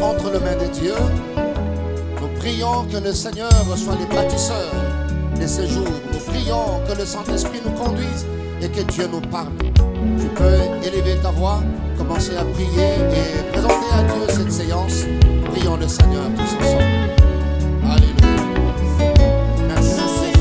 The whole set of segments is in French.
entre les mains de Dieu. Nous prions que le Seigneur soit le bâtisseur de ces jours. Nous prions que le Saint-Esprit nous conduise et que Dieu nous parle. Tu peux élever ta voix, commencer à prier et présenter à Dieu cette séance. Prions le Seigneur tous ensemble. Alléluia. Merci Seigneur.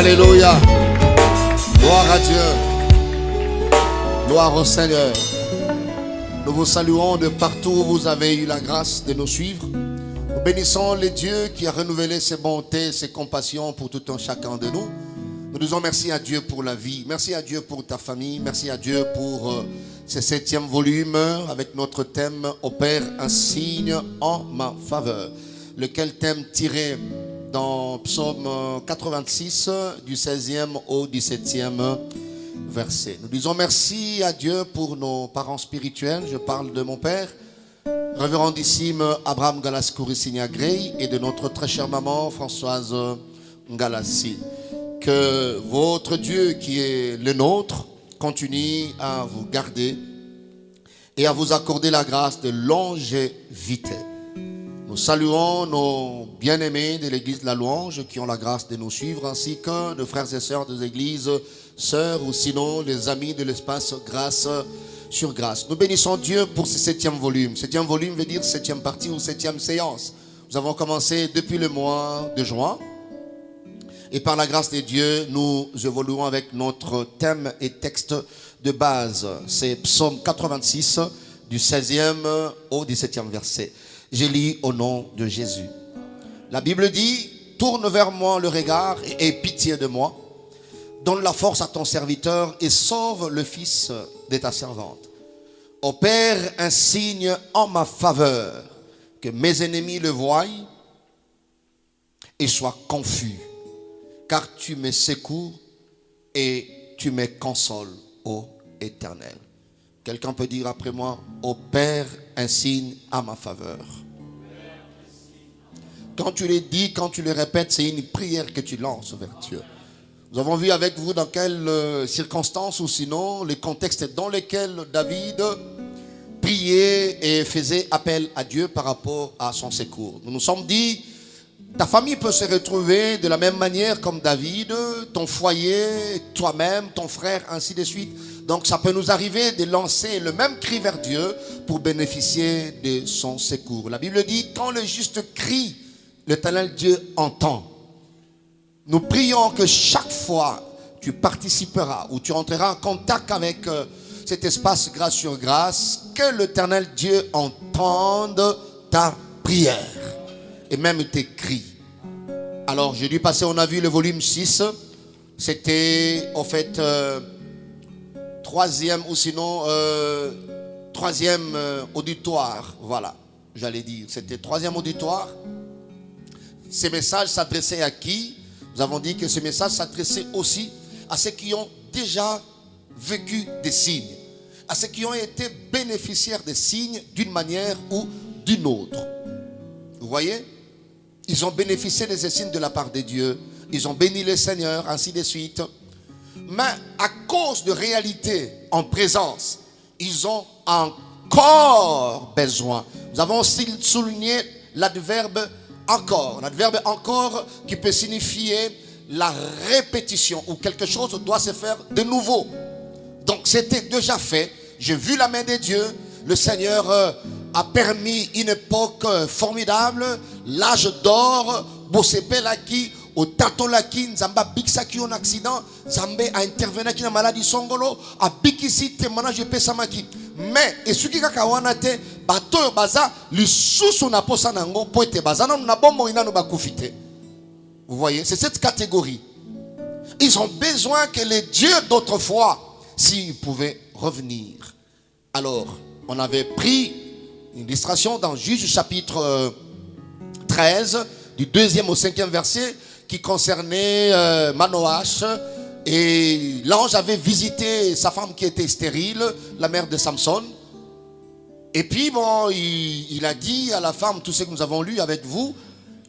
Alléluia. Gloire à Dieu. Gloire au Seigneur. Nous vous saluons de partout où vous avez eu la grâce de nous suivre. Nous bénissons le Dieu qui a renouvelé ses bontés, ses compassions pour tout un chacun de nous. Nous disons merci à Dieu pour la vie. Merci à Dieu pour ta famille. Merci à Dieu pour ce 7e volume avec notre thème « Opère un signe en ma faveur ». Lequel thème tiré dans Psaume 86 du 16e au 17e verset. Nous disons merci à Dieu pour nos parents spirituels. Je parle de mon père, révérendissime Abraham Galas-Kourisigna-Grey, et de notre très chère maman Françoise Ngalassi. Que votre Dieu qui est le nôtre continue à vous garder et à vous accorder la grâce de longévité. Nous saluons nos bien-aimés de l'église de la Louange qui ont la grâce de nous suivre, ainsi que nos frères et sœurs des églises, sœurs ou sinon les amis de l'espace Grâce sur Grâce. Nous bénissons Dieu pour ce 7e volume. 7e volume veut dire 7e partie ou 7e séance. Nous avons commencé depuis le mois de juin. Et par la grâce de Dieu, nous évoluons avec notre thème et texte de base. C'est Psaume 86 du 16e au 17e verset. Je lis au nom de Jésus. La Bible dit, tourne vers moi le regard et aie pitié de moi. Donne la force à ton serviteur et sauve le fils de ta servante. Opère un signe en ma faveur, que mes ennemis le voient et soient confus. Car tu me secours et tu me consoles, ô Éternel. Quelqu'un peut dire après moi, opère un signe à ma faveur. Quand tu le dis, quand tu le répètes, c'est une prière que tu lances vers Dieu. Nous avons vu avec vous dans quelles circonstances ou sinon les contextes dans lesquels David priait et faisait appel à Dieu par rapport à son secours. Nous nous sommes dit, ta famille peut se retrouver de la même manière comme David, ton foyer, toi-même, ton frère, ainsi de suite. Donc ça peut nous arriver de lancer le même cri vers Dieu pour bénéficier de son secours. La Bible dit, quand le juste crie, l'Éternel Dieu entend. Nous prions que chaque fois tu participeras ou tu entreras en contact avec cet espace grâce sur grâce, que l'Éternel Dieu entende ta prière et même tes cris. Alors jeudi passé on a vu le volume 6. C'était au fait 3e ou sinon 3e auditoire. Voilà, j'allais dire. C'était 3e auditoire. Ces messages s'adressaient à qui? Nous avons dit que ce message s'adressait aussi à ceux qui ont déjà vécu des signes, à ceux qui ont été bénéficiaires des signes d'une manière ou d'une autre. Vous voyez? Ils ont bénéficié de ces signes de la part de Dieu. Ils ont béni le Seigneur, ainsi de suite. Mais à cause de réalités en présence, ils ont encore besoin. Nous avons aussi souligné l'adverbe encore. L'adverbe encore qui peut signifier la répétition ou quelque chose doit se faire de nouveau. Donc c'était déjà fait. J'ai vu la main de Dieu. Le Seigneur a permis une époque formidable. L'âge d'or, Bosepelaki, au Tatolaki, Nzamba Bixaki en accident, Zambé a intervenu qui na maladie songolo, a Bikisi témoignage pesamaki. Mais et ce qui kakawana te bato baza lisusu na posa nango po ete baza na bombo ina no bakufite. Vous voyez, c'est cette catégorie. Ils ont besoin que les dieux d'autrefois, s'ils pouvaient revenir. Alors, on avait pris une illustration dans Juge chapitre 13, du 2e au 5e verset, qui concernait Manoach. Et l'ange avait visité sa femme qui était stérile, la mère de Samson. Et puis bon, il a dit à la femme tout ce que nous avons lu avec vous.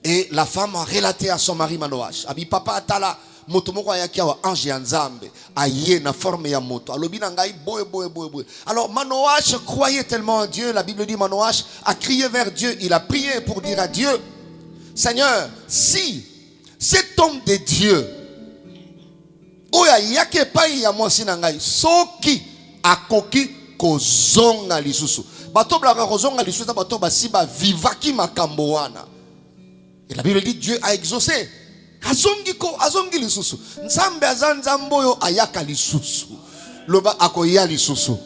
Et la femme a relaté à son mari Manoach. Abi papa atala moto moko ayaki wa ange ya Nzambe aye na forme ya moto. Alobi na ngai boye. Alors Manoach croyait tellement en Dieu. La Bible dit Manoach a crié vers Dieu. Il a prié pour dire à Dieu, Seigneur, si cet homme de Dieu oya yake pai ya mwasi na ngai soki akoki kozonga lisusu bato blaka kozonga lisusu bato basiba vivaki makambo wana. Et la Bible dit Dieu a exaucé. azongi lisusu. Nzambe azanzambo yo ayaka lisusu. Loba akoya lisusu.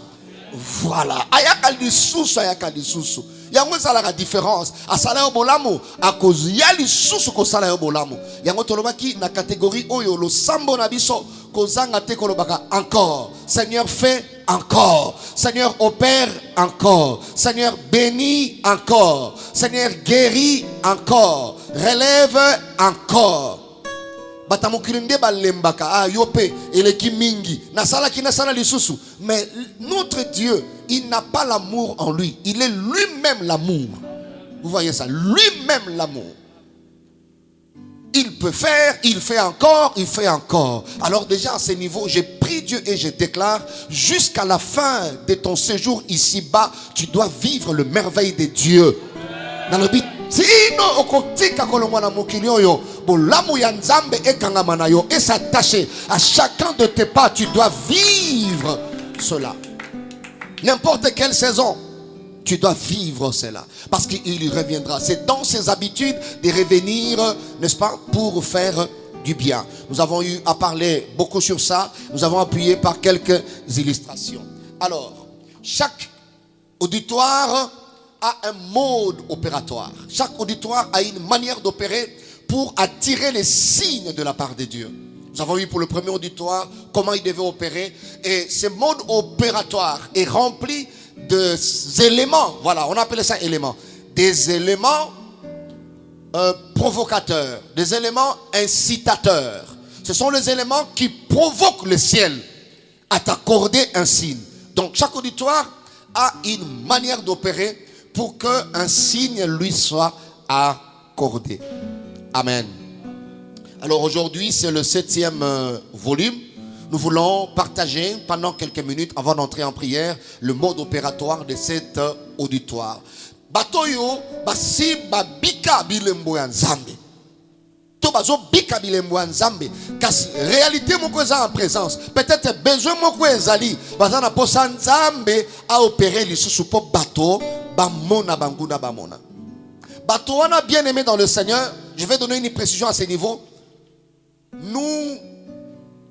Voilà. Ayaka lisusu. Yango ça la différence. Asala yo bolamu akozu ya lisusu ko sala yo bolamu. Yango tolobaki na catégorie oyo lo sambo na biso kozanga te kolobaka encore. Seigneur fait encore. Seigneur opère encore. Seigneur bénit encore. Seigneur guérit encore. Relève encore. Batamokilinde balembaka yope eleki mingi nasala ki nasala lisusu. Mais notre Dieu, il n'a pas l'amour en lui. Il est lui-même l'amour. Vous voyez ça, lui-même l'amour. Il peut faire, il fait encore, il fait encore. Alors déjà à ce niveau, j'ai pris Dieu et je déclare, jusqu'à la fin de ton séjour ici-bas, tu dois vivre le merveille de Dieu. Dans le but, et s'attacher à chacun de tes pas, tu dois vivre cela. N'importe quelle saison, tu dois vivre cela. Parce qu'il reviendra. C'est dans ses habitudes de revenir, n'est-ce pas, pour faire du bien. Nous avons eu à parler beaucoup sur ça. Nous avons appuyé par quelques illustrations. Alors, chaque auditoire a un mode opératoire. Chaque auditoire a une manière d'opérer pour attirer les signes de la part de Dieu. Nous avons vu pour le premier auditoire comment il devait opérer. Et ce mode opératoire est rempli d'éléments. Voilà, on appelle ça éléments. Des éléments provocateurs. Des éléments incitateurs. Ce sont les éléments qui provoquent le ciel à t'accorder un signe. Donc chaque auditoire a une manière d'opérer pour qu'un signe lui soit accordé. Amen. Alors aujourd'hui, c'est le 7e volume. Nous voulons partager pendant quelques minutes, avant d'entrer en prière, le mode opératoire de cet auditoire. Batoyo, basi babika bilembo ya nzambe. To bazo bika bilembo ya nzambe. Kasi réalité moko eza en présence. Peut-être besoin moko ezali. Baza na posa nzambe a opérer lisusu po bato bamona banguna bamona. Bato wana bien aimé dans le Seigneur. Je vais donner une précision à ce niveau.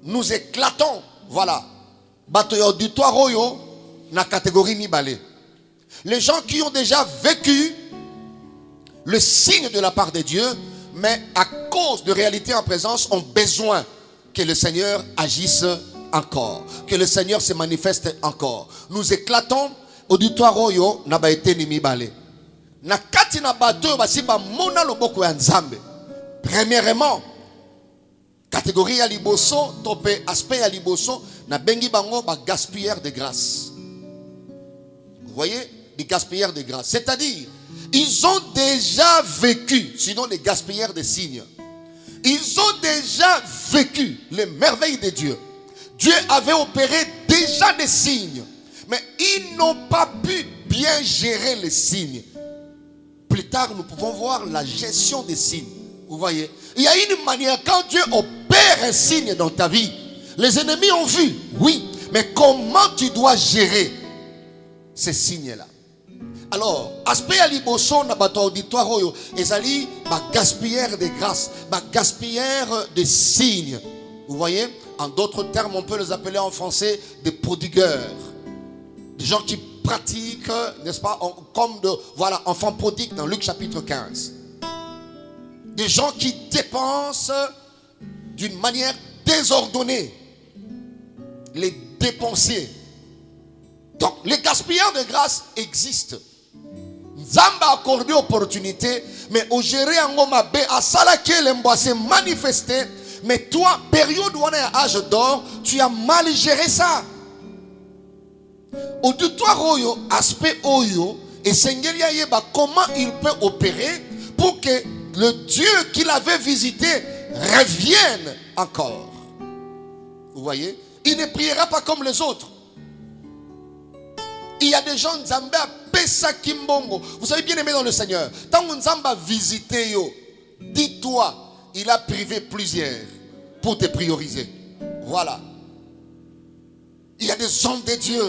Nous éclatons, voilà, bato ya auditoire oyo na catégorie mibale. Les gens qui ont déjà vécu le signe de la part de Dieu, mais à cause de réalités en présence, ont besoin que le Seigneur agisse encore, que le Seigneur se manifeste encore. Nous éclatons auditoire oyo na ba eteni mibale. Na kati na bato basi ba mona loboko ya nzambe. Premièrement, catégorie ya liboso, topé aspect ya liboso, na bengi bango ba gaspilleur de grâce. Vous voyez, des gaspilleurs de grâce. C'est-à-dire, ils ont déjà vécu, sinon des gaspilleurs de signes. Ils ont déjà vécu les merveilles de Dieu. Dieu avait opéré déjà des signes, mais ils n'ont pas pu bien gérer les signes. Plus tard, nous pouvons voir la gestion des signes. Vous voyez, il y a une manière, quand Dieu opère un signe dans ta vie, les ennemis ont vu, oui, mais comment tu dois gérer ces signes-là? Alors, aspect à liboso na bato auditoire oyo, ezali ba gaspilleur de grâce, ba gaspilleur de signes. Vous voyez, en d'autres termes, on peut les appeler en français des prodigueurs. Des gens qui pratiquent, n'est-ce pas, comme de, voilà, enfants prodigues dans Luc chapitre 15. Des gens qui dépensent d'une manière désordonnée. Les dépensiers. Donc, les gaspilleurs de grâce existent. Zamba a accordé opportunité, mais au gérer en Gomabe, à Salaké, l'embois s'est manifesté. Mais toi, période où on est à âge d'or, tu as mal géré ça. Auditoire oyo, aspect oyo, et Seigneur Yeba, comment il peut opérer pour que le Dieu qu'il avait visité revienne encore. Vous voyez, il ne priera pas comme les autres. Il y a des gens, Nzamba pesa kimbongo. Vous savez bien aimé dans le Seigneur. Tant que Nzamba visite yo, dis-toi, il a privé plusieurs pour te prioriser. Voilà. Il y a des hommes de Dieu.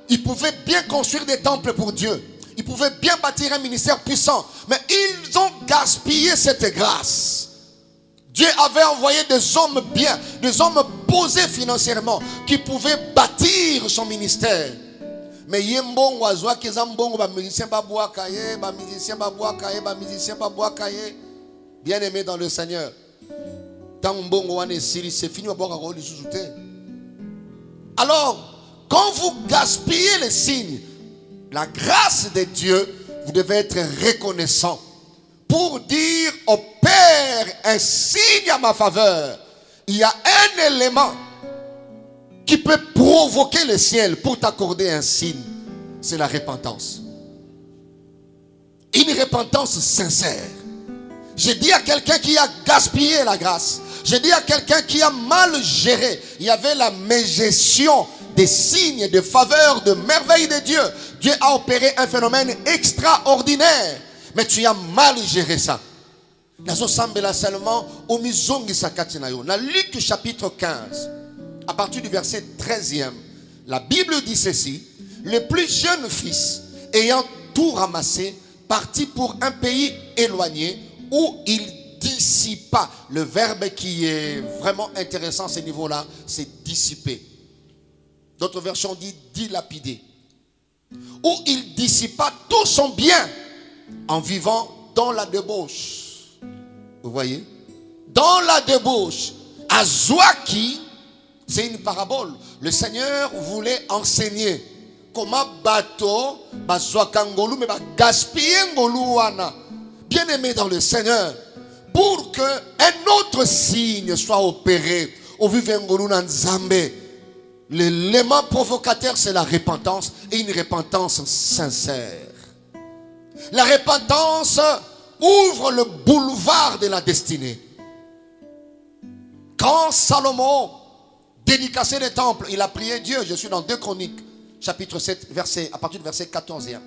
Ils pouvaient bien construire des temples pour Dieu. Ils pouvaient bien bâtir un ministère puissant, mais ils ont gaspillé cette grâce. Dieu avait envoyé des hommes bien, des hommes posés financièrement, qui pouvaient bâtir son ministère. Mais yembon wazwa kezambongo ba musicien ba boakaye, ba musicien ba boakaye, ba musicien ba boakaye. Bien aimé dans le Seigneur. Tant mbongo wane siri c'est fini ba boaka ko lisusuté. Alors, quand vous gaspillez les signes, la grâce de Dieu, vous devez être reconnaissant pour dire au Père un signe à ma faveur. Il y a un élément qui peut provoquer le ciel pour t'accorder un signe. C'est la repentance. Une repentance sincère. Je dis à quelqu'un qui a gaspillé la grâce. Je dis à quelqu'un qui a mal géré. Il y avait la mégestion des signes, de faveurs, de merveilles de Dieu. Dieu a opéré un phénomène extraordinaire. Mais tu as mal géré ça. Dans Luc chapitre 15, à partir du verset 13e, la Bible dit ceci. Le plus jeune fils, ayant tout ramassé, partit pour un pays éloigné où il dissipa. Le verbe qui est vraiment intéressant à ce niveau-là, c'est dissiper. D'autres versions disent dilapider. Où il dissipa tout son bien en vivant dans la débauche. Vous voyez? Dans la débauche. À Zouaki, c'est une parabole. Le Seigneur voulait enseigner comment bateau, bazouakangolu, mais gaspiller ngoluana. Bien aimé dans le Seigneur, pour que un autre signe soit opéré au vivengolu Nzambe. L'élément provocateur, c'est la repentance, et une repentance sincère. La repentance ouvre le boulevard de la destinée. Quand Salomon dédicaçait le temple, il a prié Dieu. Je suis dans 2 Chroniques, chapitre 7, à partir du verset 14e.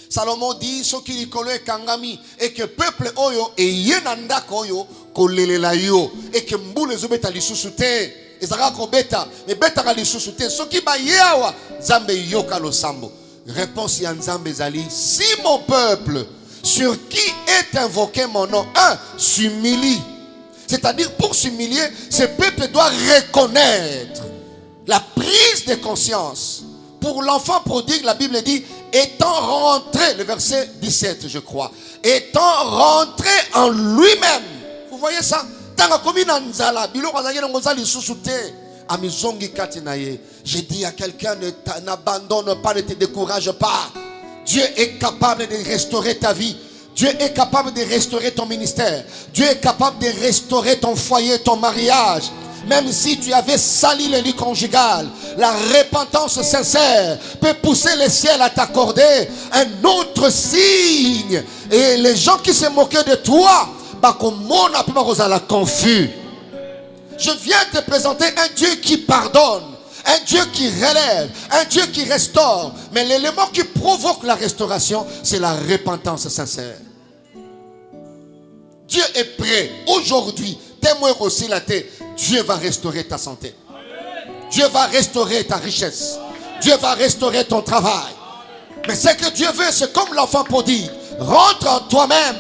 Salomon dit ce qu'il est kangami et que peuple oyo et yenanda koyo kolelela yo et que mbule zobeta lisusute ezaka ko beta mais beta ka lisusute soki ba yawa Nzambe yoka lo sambo. Réponse ya Nzambe zali, si mon peuple sur qui est invoqué mon nom s'humilie. C'est-à-dire pour s'humilier, ce peuple doit reconnaître la prise de conscience. Pour l'enfant prodigue, la Bible dit, étant rentré, le verset 17 je crois, étant rentré en lui-même. Vous voyez ça? J'ai dit à quelqu'un, n'abandonne pas, ne te décourage pas. Dieu est capable de restaurer ta vie. Dieu est capable de restaurer ton ministère. Dieu est capable de restaurer ton foyer, ton mariage. Même si tu avais sali le lit conjugal, la repentance sincère peut pousser le ciel à t'accorder un autre signe. Et les gens qui se moquaient de toi, confus. Je viens te présenter un Dieu qui pardonne, un Dieu qui relève, un Dieu qui restaure. Mais l'élément qui provoque la restauration, c'est la repentance sincère. Dieu est prêt aujourd'hui. Témoin aussi la tête. Dieu va restaurer ta santé. Dieu va restaurer ta richesse. Dieu va restaurer ton travail. Mais ce que Dieu veut, c'est comme l'enfant prodigue. Rentre en toi-même.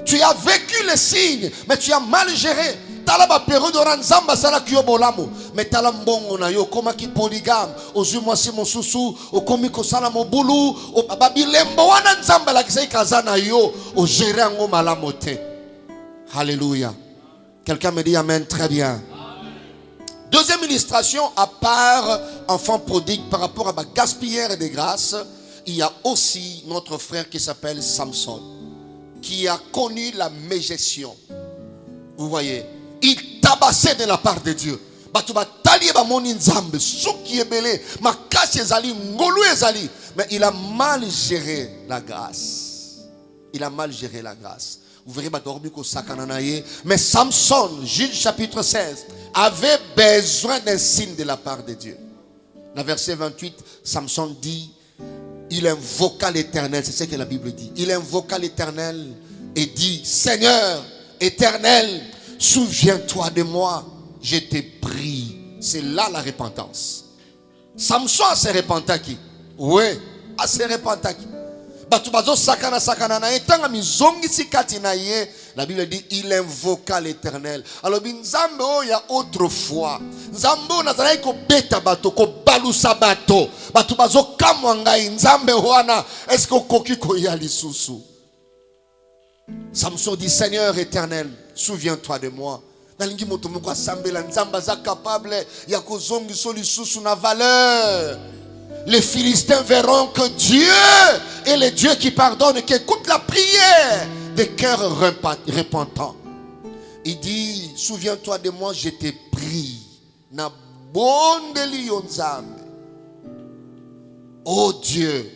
Tu as vécu les signes, mais tu as mal géré. Mais talambongo na yo koma ki polygame ozumwa si mosusu okomi kosala mobulu babilembo wana nzamba la kisai kazana yo o gérer ngo malamote. Alléluia. Quelqu'un me dit amen, très bien. Deuxième illustration, à part enfant prodigue par rapport à ma gaspillère des grâces, il y a aussi notre frère qui s'appelle Samson, qui a connu la mégestion. Vous voyez, il tabassait de la part de Dieu. Mais il a mal géré la grâce. Il a mal géré la grâce. Vous verrez, mais Samson, Juge chapitre 16, avait besoin d'un signe de la part de Dieu. Dans verset 28, Samson dit, il invoqua l'Éternel, c'est ce que la Bible dit. Il invoqua l'Éternel et dit, Seigneur éternel, souviens-toi de moi, je t'ai pris. C'est là la repentance. Samson s'est repenti qui? Oui, assez repentaki. Batubazo sakana sakana na etanga mizongi sikati na ye. La Bible dit il invoqua l'Éternel. Alors binzambe o ya autrefois. Nzambe nazalaki ko beta bato ko balusa bato. Batubazo kamwa ngai nzambe wana est-ce que koki ko ya lisusu? Samson dit Seigneur éternel, souviens-toi de moi. Nalingi moto moko asambela nzamba za capable ya kozongi so lisusu na valeur. Les Philistins verront que Dieu est le Dieu qui pardonne et qui écoute la prière des cœurs repentants. Il dit, souviens-toi de moi, je t'ai pris. Na bondeli yonzambe. Oh Dieu,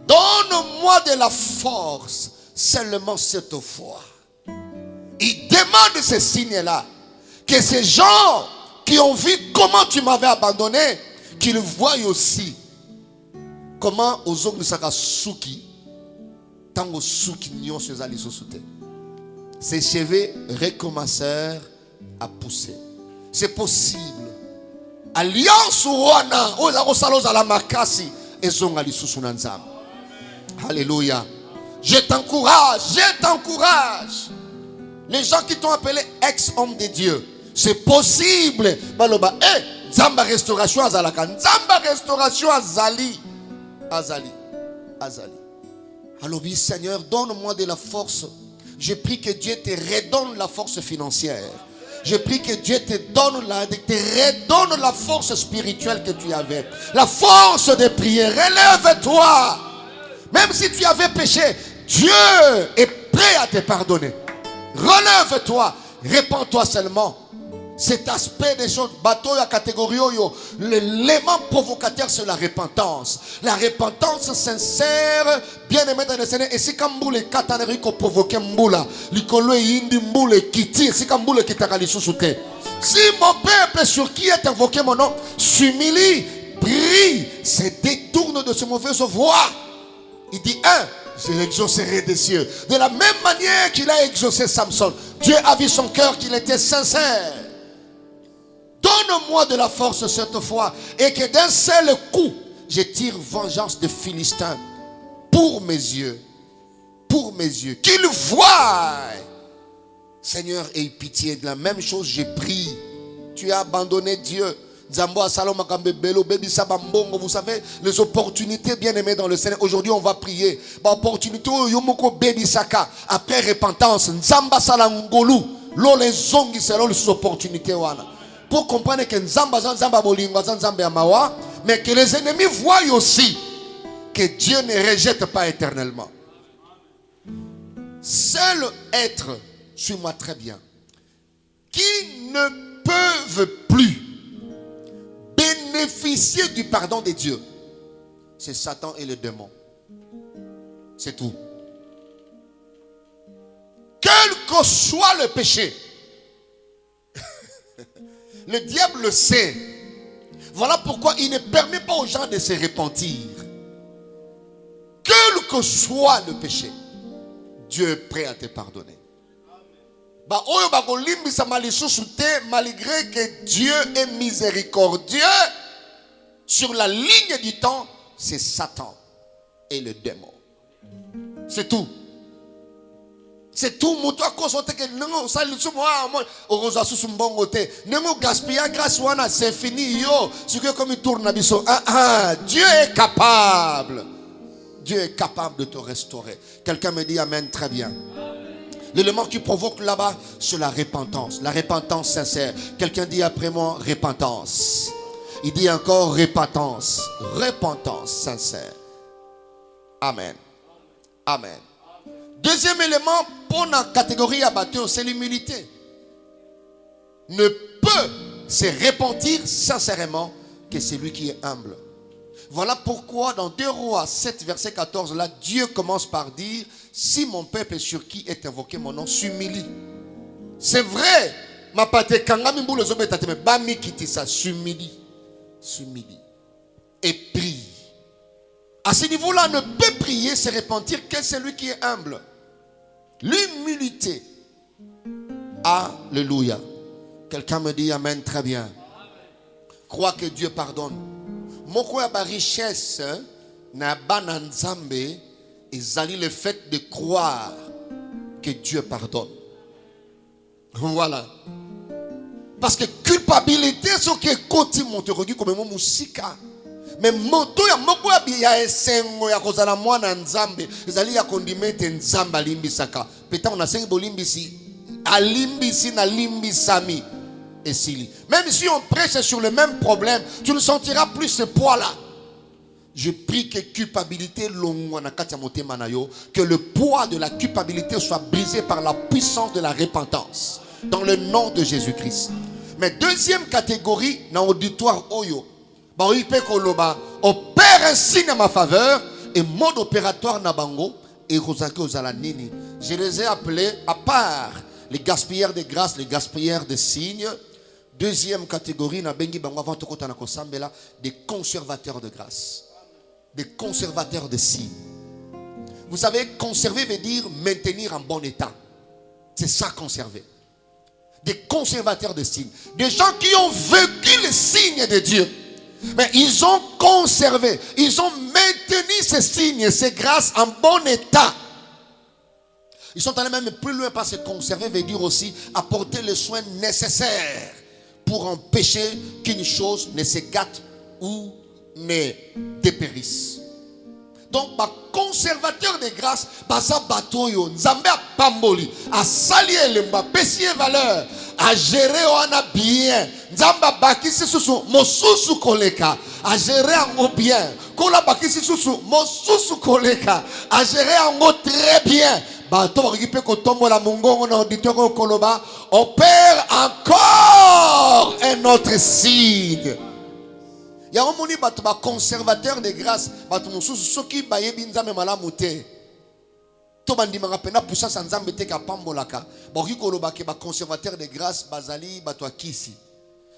donne-moi de la force seulement cette fois. Il demande ce signe-là. Que ces gens qui ont vu comment tu m'avais abandonné, qu'ils voient aussi comment aux hommes saka suki tango suki nyon se zali sosute. Ses cheveux recommencèrent à pousser. C'est possible. Alliance wana ozako saloza la makasi ezonga lisusu na nzambe. Alléluia. Je t'encourage, je t'encourage. Les gens qui t'ont appelé ex-homme de Dieu, c'est possible. Baloba, Zamba restauration azalaka, Zamba restauration azali. Azali. Alors oui, Seigneur, donne-moi de la force. Je prie que Dieu te redonne la force financière. Je prie que Dieu te redonne la force spirituelle que tu avais. La force de prier. Relève-toi. Même si tu avais péché, Dieu est prêt à te pardonner. Relève-toi. Répands-toi seulement. Cet aspect des choses, bateau ya catégorie yo, l'élément provocateur c'est la repentance. La repentance sincère, bien aimé dans le Seigneur. Et si kamboule kataneri ko provoquer mboula, likolo yindi mboule kiti, si kamboule kitaka lisusu. Si mon peuple sur qui est invoqué mon nom s'humilie, prie, se détourne de ce mauvaises voies. Il dit je l'exaucerai des cieux. De la même manière qu'il a exaucé Samson, Dieu a vu son cœur qu'il était sincère. Donne-moi de la force cette fois et que d'un seul coup, je tire vengeance des Philistins pour mes yeux. Pour mes yeux. Qu'ils voient. Seigneur, aie pitié. De la même chose, j'ai pris. Tu as abandonné Dieu. Vous savez, les opportunités bien aimées dans le Seigneur. Aujourd'hui, on va prier. Opportunité, après repentance. Nzamba salangolu. L'eau les ongis selon les opportunités. Pour comprendre que Nzamba bolingwa Nzamba yamawa, mais que les ennemis voient aussi que Dieu ne rejette pas éternellement. Seul être, suis-moi très bien, qui ne peuvent plus bénéficier du pardon de Dieu, c'est Satan et le démon. C'est tout. Quel que soit le péché, le diable le sait. Voilà pourquoi il ne permet pas aux gens de se repentir. Quel que soit le péché, Dieu est prêt à te pardonner. Malgré que Dieu est miséricordieux, sur la ligne du temps, c'est Satan et le démon. C'est tout. C'est tout. C'est fini. Dieu est capable. Dieu est capable de te restaurer. Quelqu'un me dit amen, très bien. L'élément qui provoque là-bas, c'est la repentance. La repentance sincère. Quelqu'un dit après moi, repentance. Il dit encore repentance. Repentance sincère. Amen. Amen. Deuxième élément pour la catégorie abattu, c'est l'humilité. Ne peut se repentir sincèrement que celui qui est humble. Voilà pourquoi dans 2 Rois 7 verset 14 là, Dieu commence par dire: si mon peuple sur qui est invoqué mon nom s'humilie. C'est vrai. Ma pate kangami mboulo zobeta teme bami kiti ça s'humilie. S'humilie et prie. À ce niveau-là, ne peut prier, se repentir que celui qui est humble. L'humilité. Alléluia. Quelqu'un me dit amen, très bien. Crois que Dieu pardonne. Moko ya ba richesse na bana nzambe ezali le fait de croire que Dieu pardonne. Voilà. Parce que culpabilité ce qui est côté monte regi comme mo musika. Mais moto ya moko ya esengo ya kozala mwana nzambe ezali ya kondimete nzamba limbisaka. Peut-être on a sengi bolimbisi alimbisi na limbisami esili. Même si on prêche sur le même problème, tu ne sentiras plus ce poids là. Je prie que culpabilité que le poids de la culpabilité soit brisé par la puissance de la repentance. Dans le nom de Jésus-Christ. Mais deuxième catégorie, dans l'auditoire Oyo, opère un signe à ma faveur et mode opératoire Nabango et Rosake Ozalanini. Je les ai appelés, à part les gaspilleurs de grâce, les gaspilleurs de signes. Deuxième catégorie, des conservateurs de grâce. Des conservateurs de signes. Vous savez, conserver veut dire maintenir en bon état. C'est ça, conserver. Des conservateurs de signes. Des gens qui ont vécu les signes de Dieu. Mais ils ont conservé. Ils ont maintenu ces signes, ces grâces en bon état. Ils sont allés même plus loin parce que conserver veut dire aussi apporter les soins nécessaires pour empêcher qu'une chose ne se gâte ou ne dépérisse. Donc, conservateur de grâce, basa batoyo, nzambe a pamboli, a sali elemba, pesier valeur, a géré oana bien, nzamba bakisi susu, mosusu koleka, a géré en bien, kola bakisi susu, mosusu koleka, a géré en très bien. Bato récupère kotombo la mongongo na auditeur koloba, opère encore un autre signe. Il y a un moni batuba conservateur de grâce, batu mususu soki baye binzame malamu te. To bandi manga pena puissance nzambe te ka pambolaka. Boki koloba ke ba conservateur de grâce bazali batu akisi.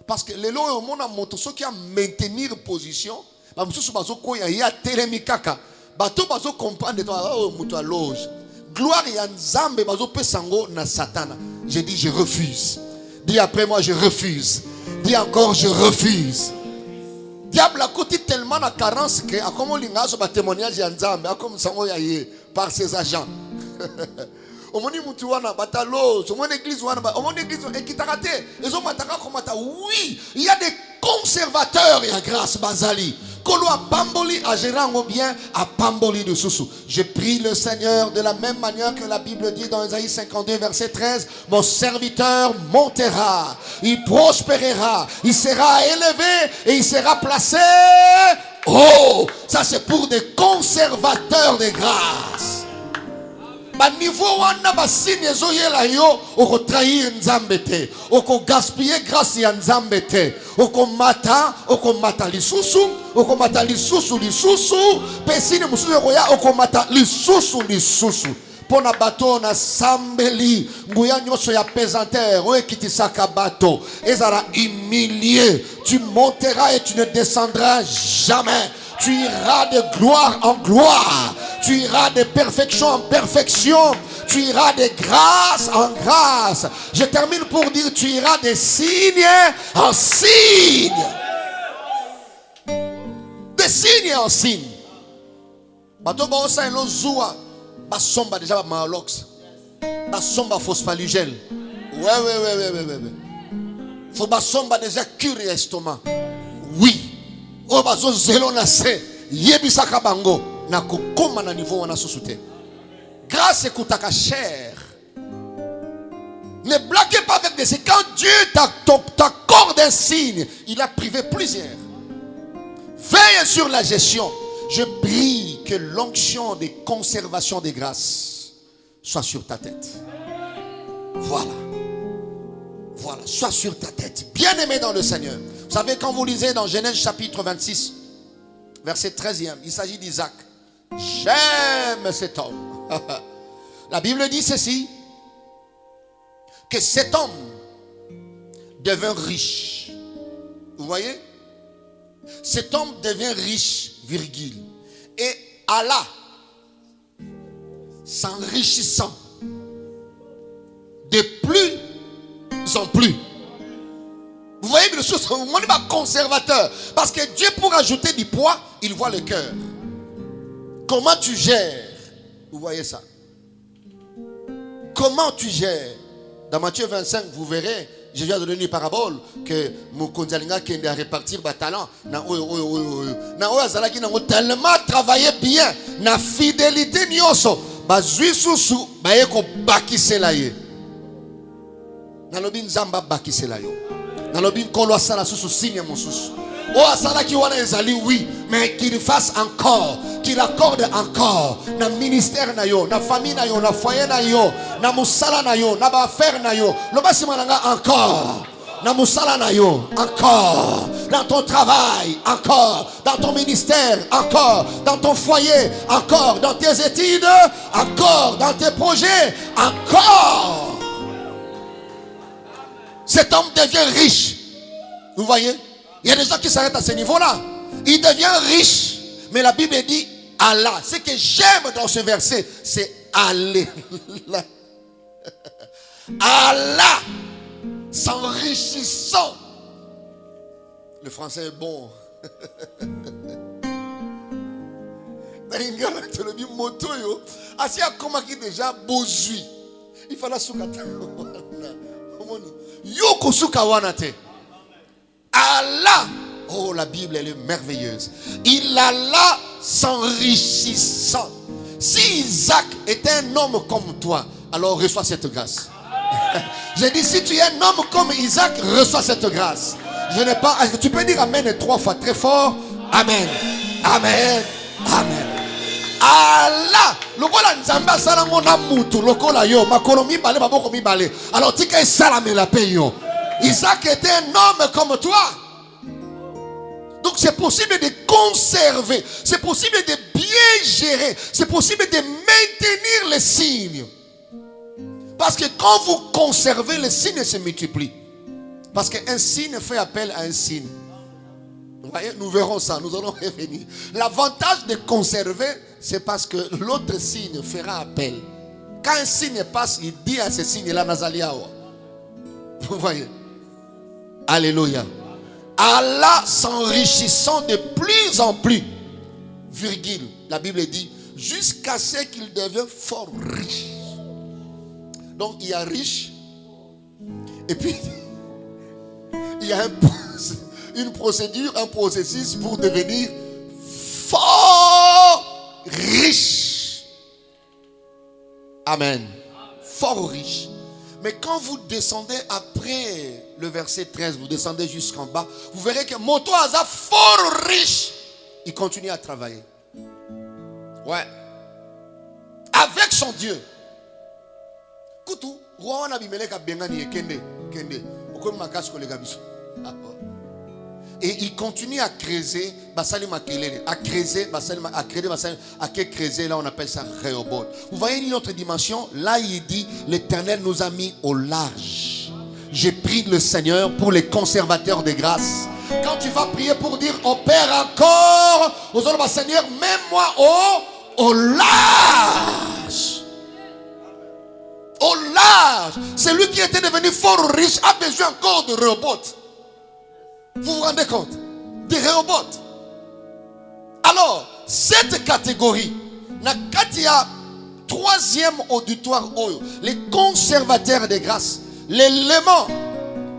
Parce que lelo au mona moto soki a maintenir position, ba mususu bazo koya ya telemi kaka. Batu bazo comprendre toi oh muto a loge. Gloire ya nzambe bazo pesango na satana. Je dis je refuse. Dis après moi je refuse. Dis encore je refuse. Diable a coûté tellement la carence que a comme l'ingazo ba témoignage ya nzambe a comme sango ya ye par ses agents. Omoni mutu wana batalo, omoni église wana, omoni église ekitakate, ezo mataka komata. Oui, il y a des conservateurs et à grâce bazali. Kolo a pamboli a gérango bien a pamboli de sousou. Je prie le Seigneur de la même manière que la Bible dit dans Isaïe 52 verset 13, mon serviteur montera, il prospérera, il sera élevé et il sera placé. Oh, ça c'est pour des conservateurs de grâce. Ba niveau wana ba signe zo yela yo oko trahir nzambe te, oko gaspiller grâce ya nzambe te, oko mata lisusu, oko mata lisusu pe signe mususu yoya oko mata lisusu. Pona bato na sambeli nguya nyoso ya pesanteur o ekitisaka bato ezara humilié, tu monteras et tu ne descendras jamais. Tu iras de gloire en gloire. Tu iras de perfection en perfection. Tu iras de grâce en grâce. Je termine pour dire tu iras de signe en signe. De signe en signe. Bato ba osa elo zua. Ba somba déjà ba malox. Ba somba phosphalugel. Ouais. Faut ba somba déjà cure estomac. Oui. O bazo zelo na se yebisaka bango na kokoma na niveau wana susute. Grâce ekutaka cher. Ne blaguez pas avec des signes. Quand Dieu t'accorde un signe, il a privé plusieurs. Veille sur la gestion. Je prie que l'onction des conservations des grâces soit sur ta tête. Voilà. Sois sur ta tête. Bien-aimé dans le Seigneur. Vous savez, quand vous lisez dans Genèse chapitre 26, verset 13e, il s'agit d'Isaac. J'aime cet homme. La Bible dit ceci, que cet homme devint riche. Vous voyez? Cet homme devient riche, virgule. Et Allah, s'enrichissant de plus en plus. Vous voyez les choses, on n'est pas conservateur. Parce que Dieu, pour ajouter du poids, il voit le cœur. comment tu gères. Vous voyez ça? Comment tu gères? Dans Matthieu 25, vous verrez, Jésus a donné une parabole que Mukonzalinga qui a répartir le talent. Tellement travaillé bien, na fidélité nyoso, bazui susu, bayeko bakisela ye. Nalobi nzamba bakisela yo. Nalobi nkolo asala susu signe mosusu. Oh asala ki wana ezali oui, mais qu'il fasse encore, qu'il accorde encore na ministère na yo, na famille na yo, na foyer na yo, na musala na yo, na ba affaire na yo. Lo basi mananga encore. Na musala na yo, encore. Dans ton travail, encore. Dans ton ministère, encore. Dans ton foyer, encore. Dans tes études, encore. Dans tes projets, encore. Cet homme devient riche. Vous voyez? Il y a des gens qui s'arrêtent à ce niveau-là. Il devient riche. Mais la Bible dit Allah. Ce que j'aime dans ce verset, c'est aller. Allah, s'enrichissant. Le français est bon. Il fallait Allah, oh la Bible elle est merveilleuse. Il alla s'enrichissant. Si Isaac était un homme comme toi, alors reçois cette grâce. J'ai dit si tu es un homme comme Isaac, reçois cette grâce. Je n'ai pas. Tu peux dire amen 3 fois très fort. Amen. Amen. Amen. Allah. Lokola nzamba sala ngona mutu lokola yo makolo mibale baboko mibale. Alors tika sala me la payo. Isaac était un homme comme toi. Donc c'est possible de conserver, c'est possible de bien gérer, c'est possible de maintenir les signes. Parce que quand vous conservez, les signes se multiplient. Parce qu'un signe fait appel à un signe. Vous voyez, nous verrons ça, nous allons revenir. L'avantage de conserver, c'est parce que l'autre signe fera appel. Quand un signe passe, il dit à ce signe-là, Nazaliawa. Vous voyez? Alléluia. Allah s'enrichissant de plus en plus, virgule, la Bible dit, jusqu'à ce qu'il devienne fort riche. Donc il y a riche, et puis il y a une procédure, un processus pour devenir fort riche. Amen. Fort riche. Mais quand vous descendez après le verset 13, vous descendez jusqu'en bas, vous verrez que Moto Aza fort riche, il continue à travailler. Ouais. Avec son Dieu. Koutou, Rwanda Bimelek a Bengani et Kende. Et il continue à creuser, à creuser, à creuser, là on appelle ça Rehoboth. Vous voyez une autre dimension, là il dit, l'Éternel nous a mis au large. J'ai prié le Seigneur pour les conservateurs de grâce. Quand tu vas prier pour dire, on perd encore, aux autres, Seigneur, mets-moi au large. Au large. Celui qui était devenu fort riche a besoin encore de Rehoboth. Vous vous rendez compte? Des Rehoboth. Alors, cette catégorie, Nakatia, troisième auditoire, les conservateurs de grâce, l'élément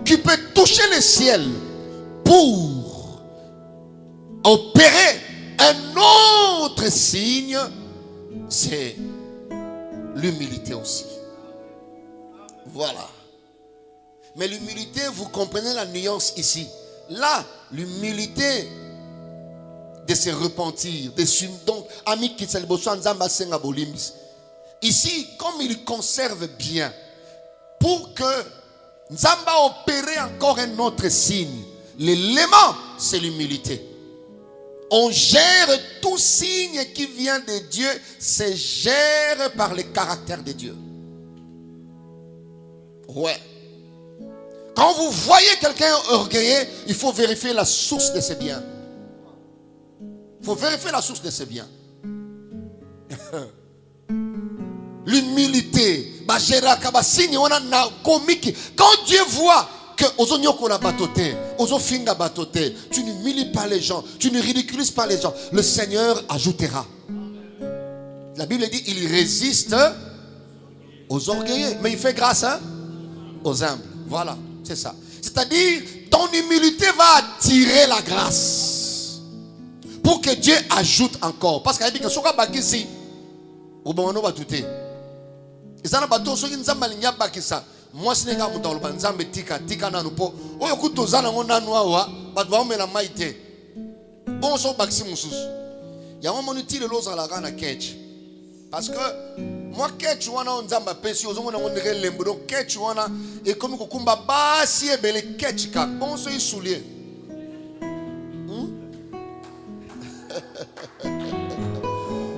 qui peut toucher le ciel pour opérer un autre signe, c'est l'humilité aussi. Voilà. Mais l'humilité, vous comprenez la nuance ici. Là, l'humilité de se repentir, donc, ici, comme il conserve bien, pour que Nzamba opère encore un autre signe, l'élément, c'est l'humilité. On gère tout signe qui vient de Dieu, c'est géré par le caractère de Dieu. Ouais. Quand vous voyez quelqu'un orgueilleux, il faut vérifier la source de ses biens. Il faut vérifier la source de ses biens. L'humilité. Quand Dieu voit que tu n'humilies pas les gens, tu ne ridiculises pas les gens, le Seigneur ajoutera. La Bible dit, il résiste aux orgueilleux, mais il fait grâce aux humbles. Voilà, c'est ça. C'est-à-dire, ton humilité va attirer la grâce pour que Dieu ajoute encore. Parce qu'il dit que ce soit bakisi, au bon moment va douter. Et ça n'a pas tout ce qui nous a mal bakisa. Moi, ce n'est pas mon temps. Le banzambe tika na nupo. Oh, écoute, aux ans on a noa, pas de voir mais la maïté. Bon, so bakisi moussous. Il y a un moment utile l'os à la rana catch. Parce que moi, catch wana on zamba pesi, aux hommes on a lembo. Donc catch wana et comme kukumba basi et belle catch ka. Bon, so il soulier.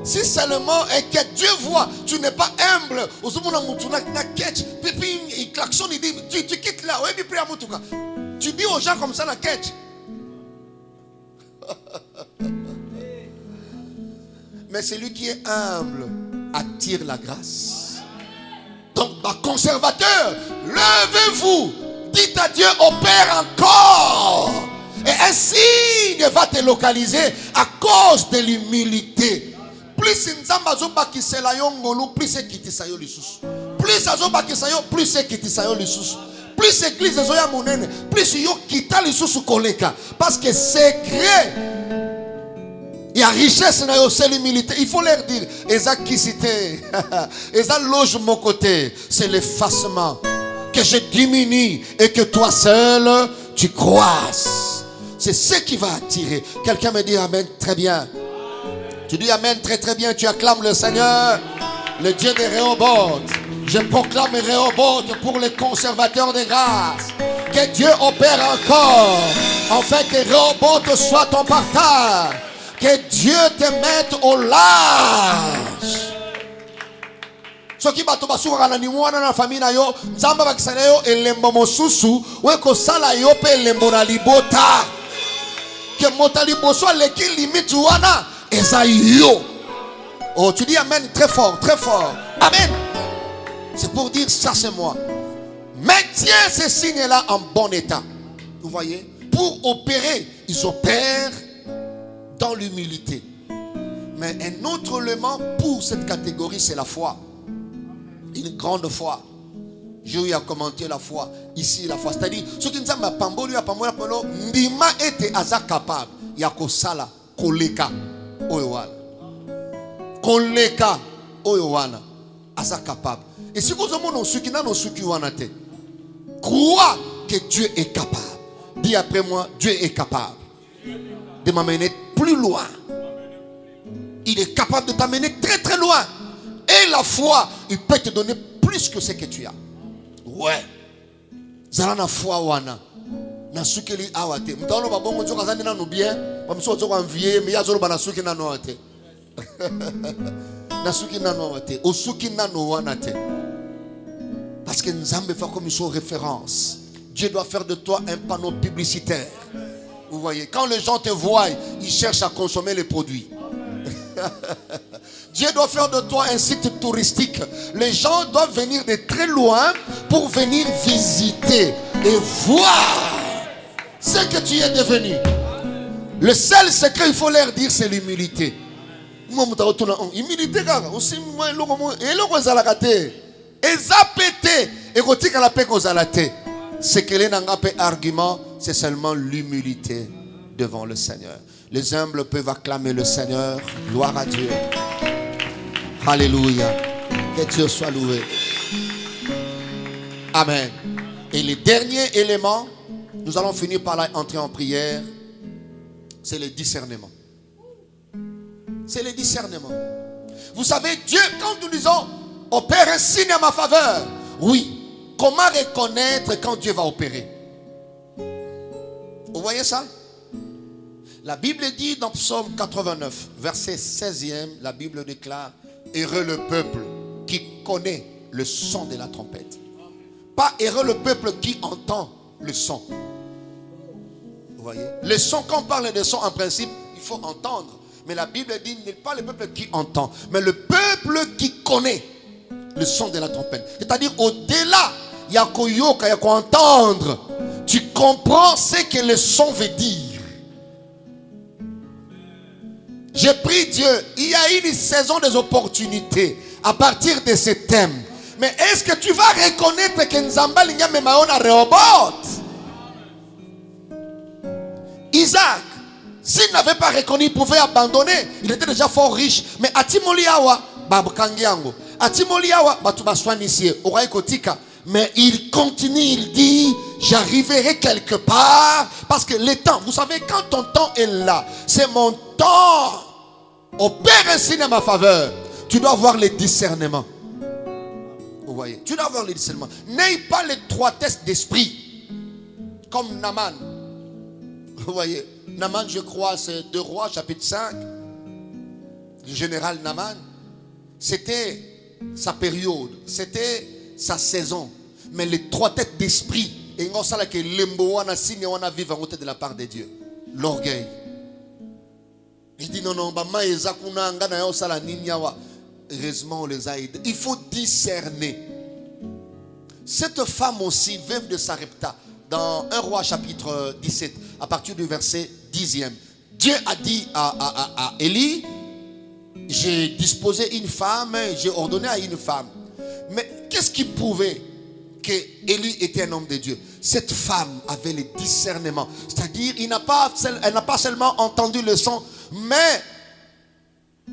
Si seulement et que Dieu voit, tu n'es pas humble. Aux hommes on a catch. Puis il klaxonne, il dit, tu quittes là. Ouais, puis près à Moutouka. Tu dis aux gens comme ça la catch. Mais celui qui est humble attire la grâce. Donc, conservateur, levez-vous. Dites à Dieu, opère encore. Et un signe va te localiser à cause de l'humilité. Plus nzamba zo bakisela yo ngolu, plus c'est kitisa yo lisusu. Plus azo bakisa yo, plus c'est kitisa yo lisusu. Plus église zo ya monene, plus yo kita lisusu koleka. Parce que secret, il y a richesse na yo, c'est l'humilité. Il faut leur dire, eza kisité, eza loge mon côté, c'est l'effacement. Que je diminue et que toi seul tu croisses. C'est ce qui va attirer. Quelqu'un me dit amen, très bien. Tu dis amen, très très bien, tu acclames le Seigneur, le Dieu des Rehoboth. Je proclame Rehoboth pour les conservateurs de grâce. Que Dieu opère encore, afin que Rehoboth soit ton partage. Que Dieu te mette au large. Ce qui va te passer dans la famille, Nzamba bakisana yo elembo mosusu, weko sala yo pe elembo na libota. Que motalibo soit l'équipe limite wana. Oh, tu dis amen très fort, très fort. Amen. C'est pour dire ça, c'est moi. Maintiens ces signes-là en bon état. Vous voyez? Pour opérer, ils opèrent dans l'humilité. Mais un autre élément pour cette catégorie, c'est la foi. Une grande foi. J'ai eu à commenter la foi. Ici, la foi. C'est-à-dire, ce qui nous a pambo, lui a pambo, Ndima était aza capable. Yako sala, koleka. Oyowana. Koleka oyowana. Asa capable. Et si vous avez un suki, non suki wanate. Crois que Dieu est capable. Dis après moi, Dieu est capable de m'amener plus loin. Il est capable de t'amener très très loin. Et la foi, il peut te donner plus que ce que tu as. Ouais. Zalana foi wana. Na sukeli awate mtaona babongo njoka zandi nanu bien bamso njoka envier mais yazolo bana suki nanu awate na suki nanu awate osuki nanu wanate parce que Nzambe fait comme une référence. Dieu doit faire de toi un panneau publicitaire. Vous voyez, quand les gens te voient, ils cherchent à consommer les produits. Dieu doit faire de toi un site touristique. Les gens doivent venir de très loin pour venir visiter et voir ce que tu es devenu. Le seul secret, il faut leur dire, c'est l'humilité. Humilité, aussi moi ce que les argument, c'est seulement l'humilité devant le Seigneur. Les humbles peuvent acclamer le Seigneur. Gloire à Dieu. Alléluia. Que Dieu soit loué. Amen. Et le dernier élément, nous allons finir par entrer en prière, c'est le discernement. C'est le discernement. Vous savez, Dieu, quand nous disons opère un signe à ma faveur, oui, comment reconnaître quand Dieu va opérer? Vous voyez ça? La Bible dit dans Psaume 89, verset 16e, la Bible déclare: heureux le peuple qui connaît le son de la trompette. Pas heureux le peuple qui entend le son. Vous voyez? Le son, quand on parle de son, en principe, il faut entendre. Mais la Bible dit, n'est pas le peuple qui entend, mais le peuple qui connaît le son de la trompette. C'est-à-dire, au-delà, il y a qu'au yoka, il y a qu'à entendre. Tu comprends ce que le son veut dire. J'ai pris Dieu. Il y a une saison des opportunités à partir de ce thème. Mais est-ce que tu vas reconnaître que Nzamba Linya Memaona Rehoboth? Isaac, s'il n'avait pas reconnu, il pouvait abandonner. Il était déjà fort riche. Mais Atimoliawa, Babukangiango, Atimoliawa, Batubaswanisie, Oraikotika. Mais il continue, il dit, j'arriverai quelque part. Parce que le temps, vous savez, quand ton temps est là, c'est mon temps. Opère ainsi dans ma faveur. Tu dois avoir le discernement. Vous voyez, tu dois avoir le discernement. N'aie pas l'étroitesse d'esprit. Comme Naman. Vous voyez, Naman, je crois, c'est 2 Rois, chapitre 5. Le général Naman. C'était sa période. C'était sa saison. Mais l'étroitesse d'esprit. Et on sait que l'emboana signe on a vécu de la part de Dieu. L'orgueil. Il dit non, non, heureusement on les a aidés. Il faut discerner. Cette femme aussi, veuve de Sarepta, dans 1 Roi chapitre 17, à partir du verset 10e, Dieu a dit à Élie, j'ai disposé une femme, j'ai ordonné à une femme. Mais qu'est-ce qui prouvait que Élie était un homme de Dieu? Cette femme avait le discernement. C'est-à-dire, elle n'a pas seulement entendu le son, mais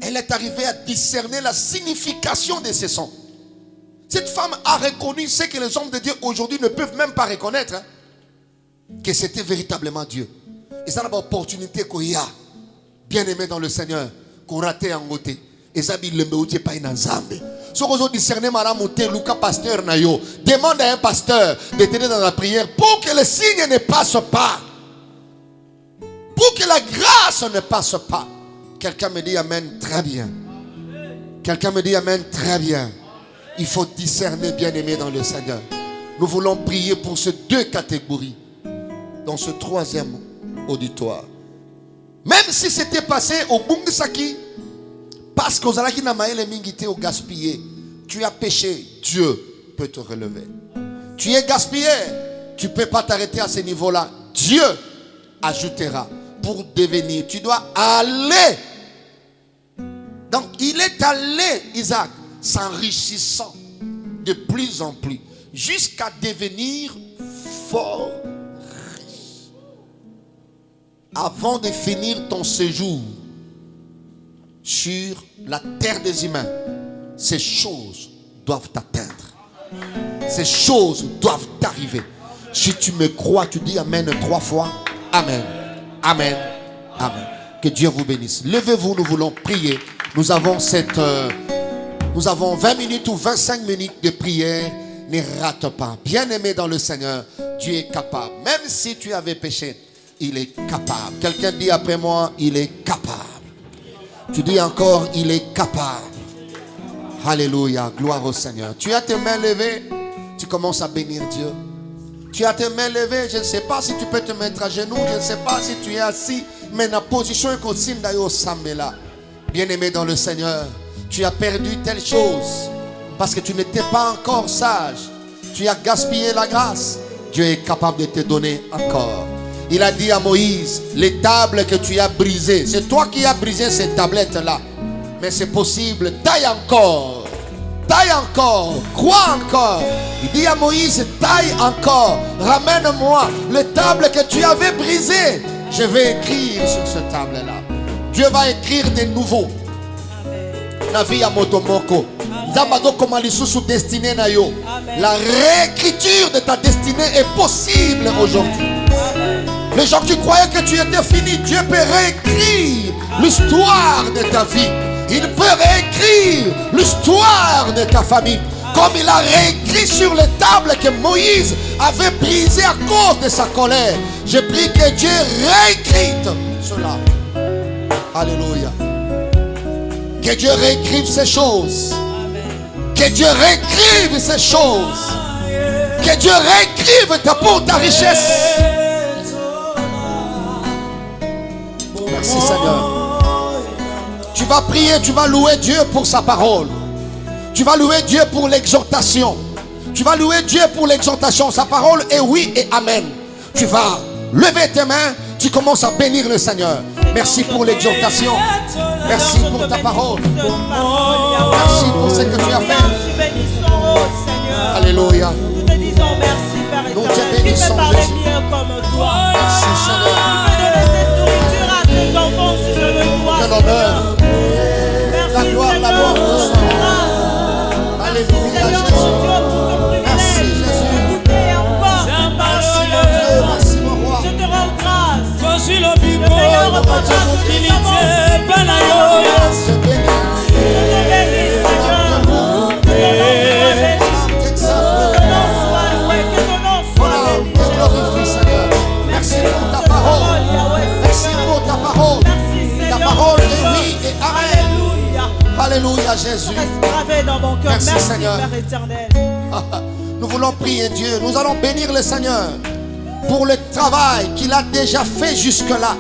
elle est arrivée à discerner la signification de ces sons. Cette femme a reconnu ce que les hommes de Dieu aujourd'hui ne peuvent même pas reconnaître. Hein, que c'était véritablement Dieu. Et ça n'a pas l'opportunité qu'il y a, bien aimé dans le Seigneur, qu'on raté en côté. Et ça, il ne me pas une ensemble. Si vous discernez, madame, Lucas pasteur, demande à un pasteur de t'aider dans la prière pour que le signe ne passe pas. Pour que la grâce ne passe pas. Quelqu'un me dit amen, très bien. Quelqu'un me dit amen, très bien. Il faut discerner, bien aimé dans le Seigneur. Nous voulons prier pour ces 2 catégories dans ce 3e auditoire. Même si c'était passé au Bungisaki, parce que Ozalaki Namaele Mingite au gaspillé, tu as péché, Dieu peut te relever. Tu es gaspillé, tu ne peux pas t'arrêter à ce niveau-là. Dieu ajoutera pour devenir. Tu dois aller. Donc il est allé, Isaac, s'enrichissant de plus en plus, jusqu'à devenir fort riche. Avant de finir ton séjour sur la terre des humains, ces choses doivent t'atteindre. Ces choses doivent t'arriver. Si tu me crois, tu dis amen 3 fois. Amen. Amen. Amen. Que Dieu vous bénisse. Levez-vous, nous voulons prier. Nous avons 20 minutes ou 25 minutes de prière. Ne rate pas. Bien-aimé dans le Seigneur, Dieu est capable. Même si tu avais péché, il est capable. Quelqu'un dit après moi, il est capable. Tu dis encore, il est capable. Alléluia, gloire au Seigneur. Tu as tes mains levées, tu commences à bénir Dieu. Tu as tes mains levées, je ne sais pas si tu peux te mettre à genoux, je ne sais pas si tu es assis, mais la position est aussi là. Bien-aimé dans le Seigneur, tu as perdu telle chose parce que tu n'étais pas encore sage. Tu as gaspillé la grâce. Dieu est capable de te donner encore. Il a dit à Moïse, les tables que tu as brisées, c'est toi qui as brisé ces tablettes-là. Mais c'est possible, taille encore, crois encore. Il dit à Moïse, taille encore, ramène-moi les tables que tu avais brisées. Je vais écrire sur cette table-là. Dieu va écrire de nouveau. La vie à Motomoko. La réécriture de ta destinée est possible aujourd'hui. Les gens qui croyaient que tu étais fini, Dieu peut réécrire l'histoire de ta vie. Il peut réécrire l'histoire de ta famille. Comme il a réécrit sur les tables que Moïse avait brisées à cause de sa colère. Je prie que Dieu réécrive cela. Alléluia. Que Dieu réécrive ces choses. Que Dieu réécrive ces choses. Que Dieu réécrive pour ta richesse. Merci Seigneur. Tu vas prier, tu vas louer Dieu pour sa parole. Tu vas louer Dieu pour l'exhortation. Tu vas louer Dieu pour l'exhortation. Sa parole est oui et amen. Tu vas lever tes mains. Tu commences à bénir le Seigneur. Merci pour l'exhortation. Merci pour ta parole. Merci pour ce que tu as fait. Alléluia. Nous te disons merci, Père Nous te éternel. Qui bénissons, peut parler Jésus. mieux comme toi? Merci, Seigneur. Qui peut donner cette nourriture à ses enfants si je le dois, Que l'honneur, Merci, la gloire, la Seigneur, gloire pour te ce soit. grâce. Alléluia, Seigneur, Jésus. mon Dieu, pour ce Merci, privilège Jésus. d'écouter encore ta Merci, parole. mon Dieu. Merci, mon roi. Je te rends grâce. Voici le Le meilleur bureau, papa que nous il avons. était pas là. Se bénit. Je te bénis, Seigneur. Que ton nom soit béni. Ton âme t'exalte. Que ton nom soit loué. Que ton nom Ton soit âme béni. te glorifie, Seigneur. Merci pour ta parole. Merci pour ta parole. Merci, Ta Seigneur. parole est oui et amen. Alléluia. Alléluia, Jésus. Reste gravé dans mon cœur. Merci, Merci, Seigneur. Père éternel. Nous voulons prier Dieu. Nous allons bénir le Seigneur pour le travail qu'il a déjà fait jusque-là.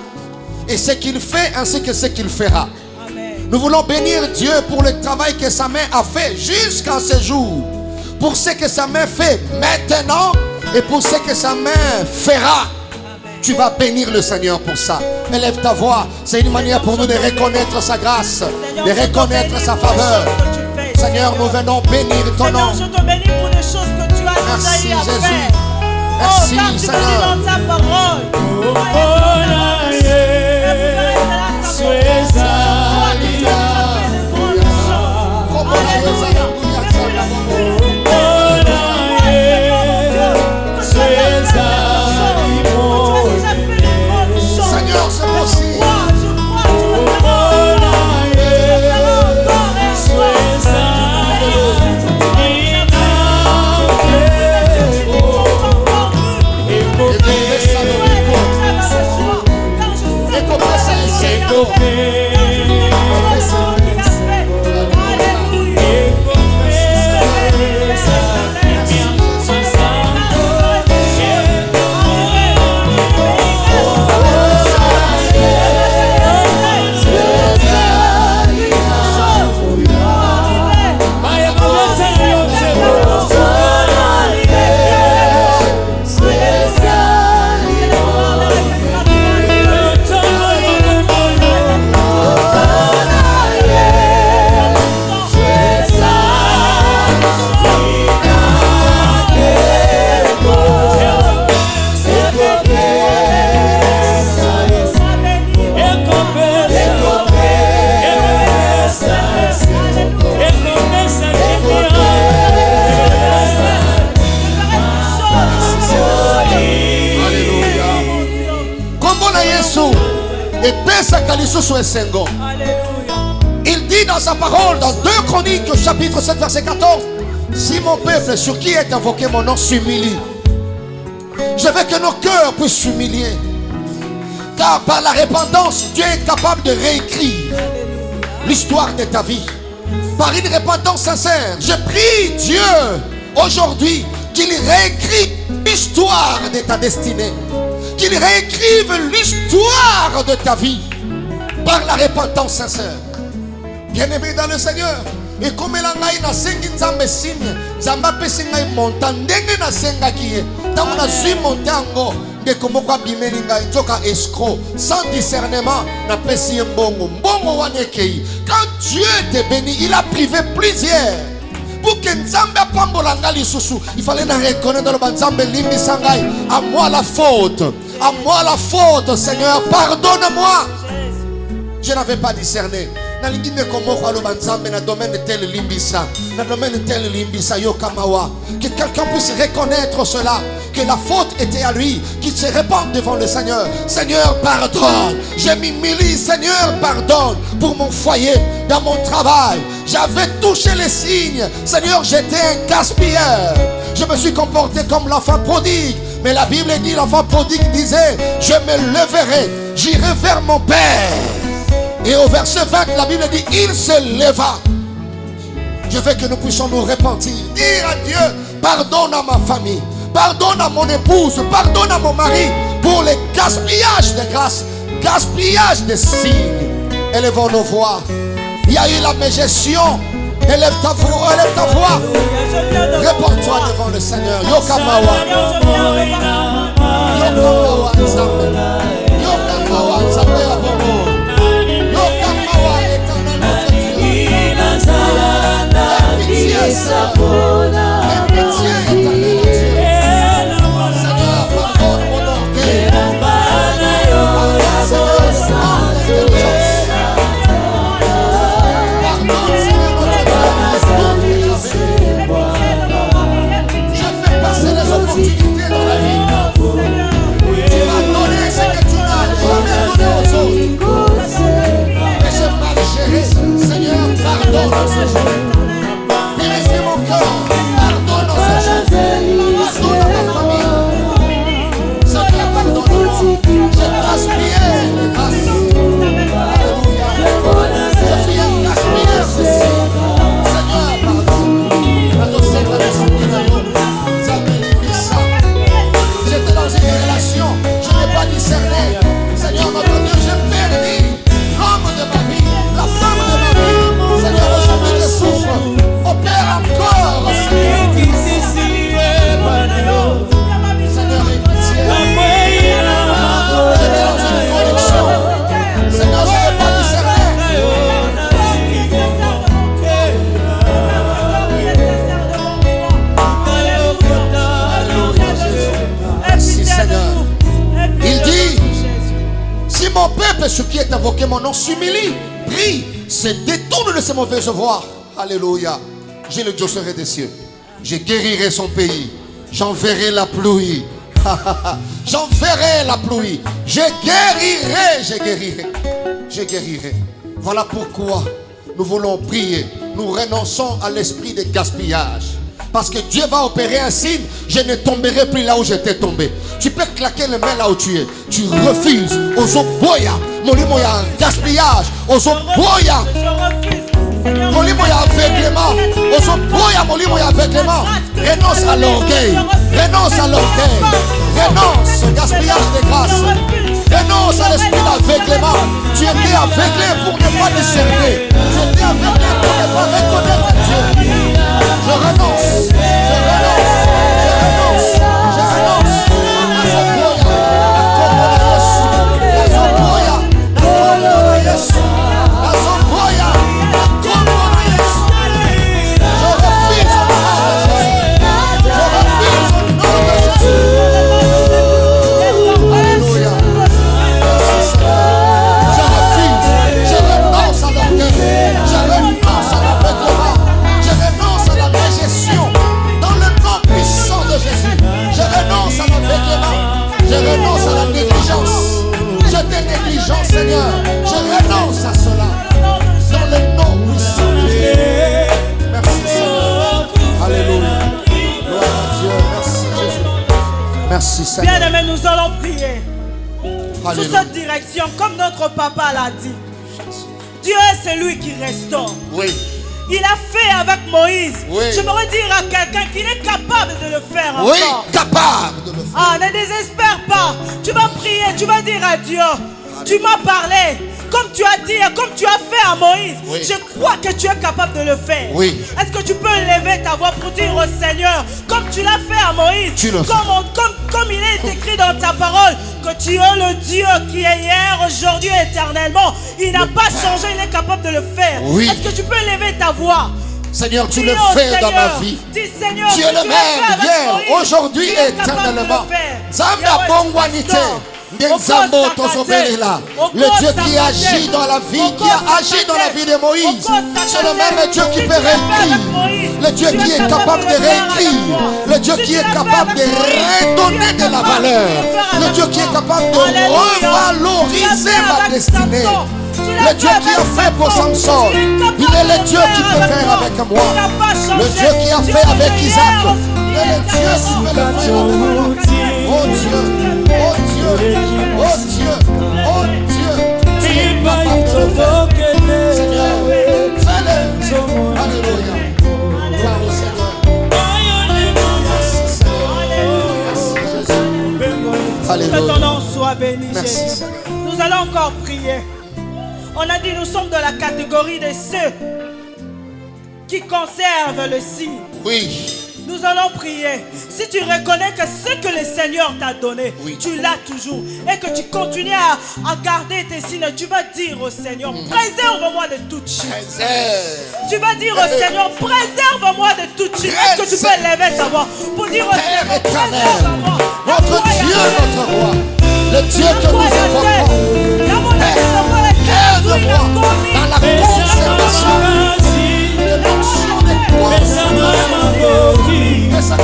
Et ce qu'il fait ainsi que ce qu'il fera. Amen. Nous voulons bénir Dieu pour le travail que sa main a fait jusqu'à ce jour. Pour ce que sa main fait maintenant et pour ce que sa main fera. Tu vas bénir le Seigneur pour ça. Élève ta voix. C'est une manière pour nous de reconnaître sa grâce, de reconnaître sa faveur. Seigneur, nous venons bénir ton nom. Seigneur, je te bénis pour les choses que tu as Merci, déjà eu à Jésus. faire. Merci, Oh, car tu me dis Seigneur. dans ta parole. Seigneur, c'est possible. Il dit dans sa parole, dans 2 Chroniques, chapitre 7, verset 14, si mon peuple sur qui est invoqué mon nom s'humilie, je veux que nos cœurs puissent s'humilier. Car par la repentance, Dieu est capable de réécrire l'histoire de ta vie. Par une repentance sincère, je prie Dieu aujourd'hui qu'il réécrit l'histoire de ta destinée. Qu'il réécrive l'histoire de ta vie par la repentance sincère. Bien-aimé dans le Seigneur, et comme elle a na sengi nzambe signe, nzamba pesi ngai monta ndenge na senga kiye. Tango na zui montango de komoko bimeli ngai nzoka escroc sans discernement na pesi mbongo mbongo wanekei. Quand Dieu te bénit, il a privé plusieurs. Pour que nzambe apambola ngai lisusu, il fallait na reconnaître le nzambe limbisa ngai. À moi la faute. À moi la faute, Seigneur, pardonne-moi. Je n'avais pas discerné. Que quelqu'un puisse reconnaître cela, que la faute était à lui, qu'il se répande devant le Seigneur. Seigneur, pardonne. Je m'humilie, Seigneur, pardonne pour mon foyer, dans mon travail. J'avais touché les signes. Seigneur, j'étais un gaspilleur. Je me suis comporté comme l'enfant prodigue. Mais la Bible dit, l'enfant prodigue disait, je me leverai, j'irai vers mon Père. Et au verset 20, la Bible dit, il se leva. Je veux que nous puissions nous repentir. Dire à Dieu, pardonne à ma famille, pardonne à mon épouse, pardonne à mon mari pour le gaspillage de grâce, gaspillage de signes. Élevons nos voix. Il y a eu la mégestion. Élève ta voix, élève ta voix. Réponds-toi devant le Seigneur. Yokamawa. Yokamawa Nzambe. Yokamawa Nzambe. Et pitié éternelle à Dieu. Seigneur, pardonne mon orgueil. Pardonne, Seigneur, mon intelligence. Pardonne, Seigneur, notre Dieu. Je fais passer les opportunités dans la vie. Tu m'as donné ce que tu n'as jamais donné aux autres. Et j'ai mal géré. Seigneur, pardonne ce jour. Purifie mon cœur. Pardonne ce jour. Pardonne à ma famille. Seigneur, pardonne-moi. J'ai gaspillé les grâces. Alléluia. Je suis un gaspilleur ceci. Seigneur, pardonne. J'étais dans une relation, je n'ai pas discerné. Seigneur, notre Dieu, j'ai perdu l'homme de ma vie, la femme de ma vie. Seigneur, aujourd'hui je souffre. Opère encore, Seigneur. Seigneur, aie pitié. J'étais dans une connexion. Seigneur, je n'ai pas discerné. Merci, Seigneur. Il dit, si mon peuple, ce qui est invoqué mon nom, s'humilie, prie, se détourne de ses mauvaises voies. Alléluia. Je le exaucerai des cieux. Je guérirai son pays. J'enverrai la pluie. J'enverrai la pluie. Je guérirai, je guérirai. Je guérirai. Voilà pourquoi nous voulons prier. Nous renonçons à l'esprit de gaspillage. Parce que Dieu va opérer un signe. Je ne tomberai plus là où j'étais tombé. Tu peux claquer les mains là où tu es. Tu refuses. Ozoboya. Molimoya gaspillage. Ozoboya. Molimoya aveuglement. Ozoboya molimoya aveuglement. Renonce à l'orgueil. Renonce à l'orgueil. Renonce au gaspillage des grâces. Renonce à l'esprit d'aveuglement. Tu étais aveuglé pour ne pas discerner. Tu étais aveuglé pour ne pas reconnaître Dieu. Je renonce. Je renonce. Je renonce. Je renonce. Azoboya. Akomona Yesu. Azoboya. Akomona Yesu. Je refuse au nom de Jésus. Je refuse au nom de Jésus. Alléluia. Je refuse. Je renonce à l'orgueil. Je renonce à l'aveuglement. Je renonce à la dégestion. Dans le nom puissant de Jésus. Je renonce à l'aveuglement. Je renonce à la négligence. Je te négligence, Seigneur. Je renonce à cela. Dans le nom puissant de Jésus. Merci, Seigneur. Alléluia. Gloire à Dieu. Merci, Jésus. Merci, Seigneur. Bien aimé, nous allons prier. Sous Alléluia. cette direction, comme notre papa l'a dit. Dieu est celui qui restaure. Oui. Il a fait avec Moïse. Oui. J'aimerais dire à quelqu'un qu'il est capable de le faire Oui, encore. capable de le faire. Ah, ne désespère pas. Tu vas prier, tu vas dire à Dieu. Tu m'as parlé. Comme tu as dit, comme tu as fait à Moïse. Oui. Je crois que tu es capable de le faire. Oui. Est-ce que tu peux lever ta voix pour dire au Seigneur, comme tu l'as fait à Moïse, Tu le fais. comme il est écrit dans ta parole, que tu es le Dieu qui est hier, aujourd'hui, éternellement. Il n'a pas changé, il est capable de le faire. Oui. Est-ce que tu peux lever ta voix? Seigneur, tu Dis le au fais dans Seigneur. ma vie. Dis Seigneur, Tu es si le tu l'as fait même avec hier, Moïse, aujourd'hui tu et es capable de le éternellement. faire. Zamba Yahweh, Bongwanite, Ndenzambo Tozobelela, le Dieu qui agit dans la vie, qui a agi dans la vie de Moïse. C'est le même Dieu qui peut réécrire. Le Dieu qui est capable de réécrire. Le Dieu qui est capable de redonner de la valeur. Le Dieu qui est capable de revaloriser ma destinée. Le Dieu qui a fait pour Samson, il est le Dieu qui peut faire avec moi. Le Dieu qui a fait avec Isaac, il est le Dieu qui peut le faire avec moi. Oh Dieu, oh Dieu, oh Dieu, oh Dieu, tu es capable de le faire. Seigneur, fais-le. Alléluia. Gloire au Seigneur. Merci Seigneur. Merci Jésus. Que ton Alléluia. nom soit béni, Merci, Jésus. Seigneur. Nous allons encore prier. On a dit nous sommes dans la catégorie de ceux qui conservent le signe. Oui. Nous allons prier. Si tu reconnais que ce que le Seigneur t'a donné, Oui. tu l'as toujours, et que tu continues à garder tes signes, tu vas dire au Seigneur, préserve-moi de toute chute. Préserve. Tu vas dire au Seigneur, préserve-moi de toute chute. Est-ce que tu peux lever ta voix pour dire au Père Seigneur, éternel, préserve-moi. notre Dieu, notre roi, le Dieu que nous invoquons. Aide-moi dans la conservation de l'action des conserver les signes. Dans le nom de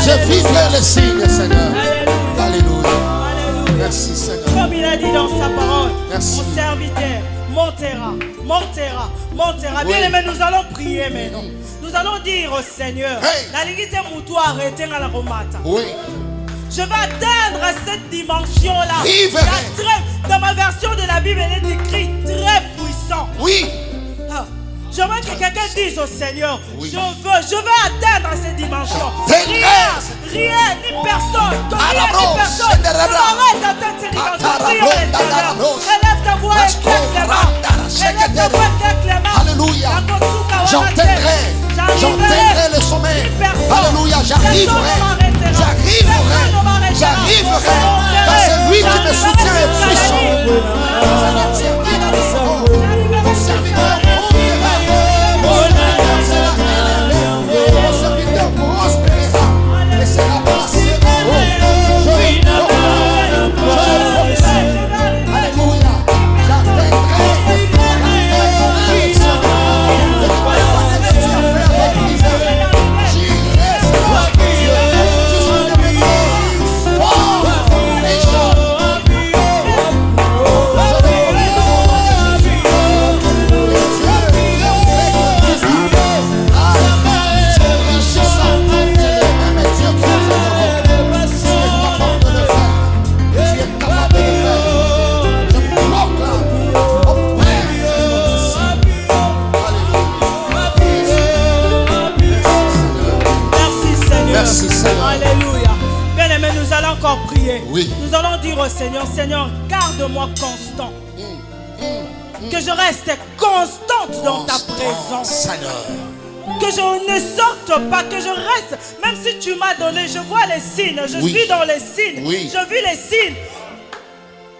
Je vivrai les signes, Seigneur. Alléluia. Merci, Seigneur. Comme il a dit dans sa parole, Merci. mon serviteur montera, montera, montera. Oui. Bien aimé, nous allons prier maintenant. Nous allons dire au Seigneur, Hey. la limite moutou arrêté à la romata. Oui. Je vais atteindre cette dimension-là. Vivrai. Dans ma version de la Bible, elle est écrit très puissant. Oui. Ah. J'aimerais que quelqu'un dise au Seigneur, Oui. je veux atteindre cette dimension. J'atteindrai. Rien, ni personne, que rien ni Arabros, personne ne Shenderabra. m'arrête d'atteindre cette dimension. Atarabros, Prie au Seigneur. Dagarabros. Élève ta voix et Masco, claque les mains. Randara, Élève ta voix et claque les mains. Alléluia. Nakosuka J'atteindrai. Warate. J'atteindrai le sommet. Personne. Alléluia. J'arriverai. Personne ne m'arrêtera. J'arriverai. Personne ne m'arrêtera. J'arriverai. J'arriverai. Car c'est lui qui me soutient et puissant. J'arriverai. Mon serviteur prospérera et sera placé en haut. Alléluia. J'atteindrai Merci, Seigneur. Alléluia. Bien aimé, nous allons encore prier. Oui. Nous allons dire au Seigneur, Seigneur, garde-moi constant. Que je reste constante dans ta présence. Seigneur. Que je ne sorte pas, que je reste. Même si tu m'as donné, je vois les signes. Je Oui. suis dans les signes. Oui. Je vis les signes.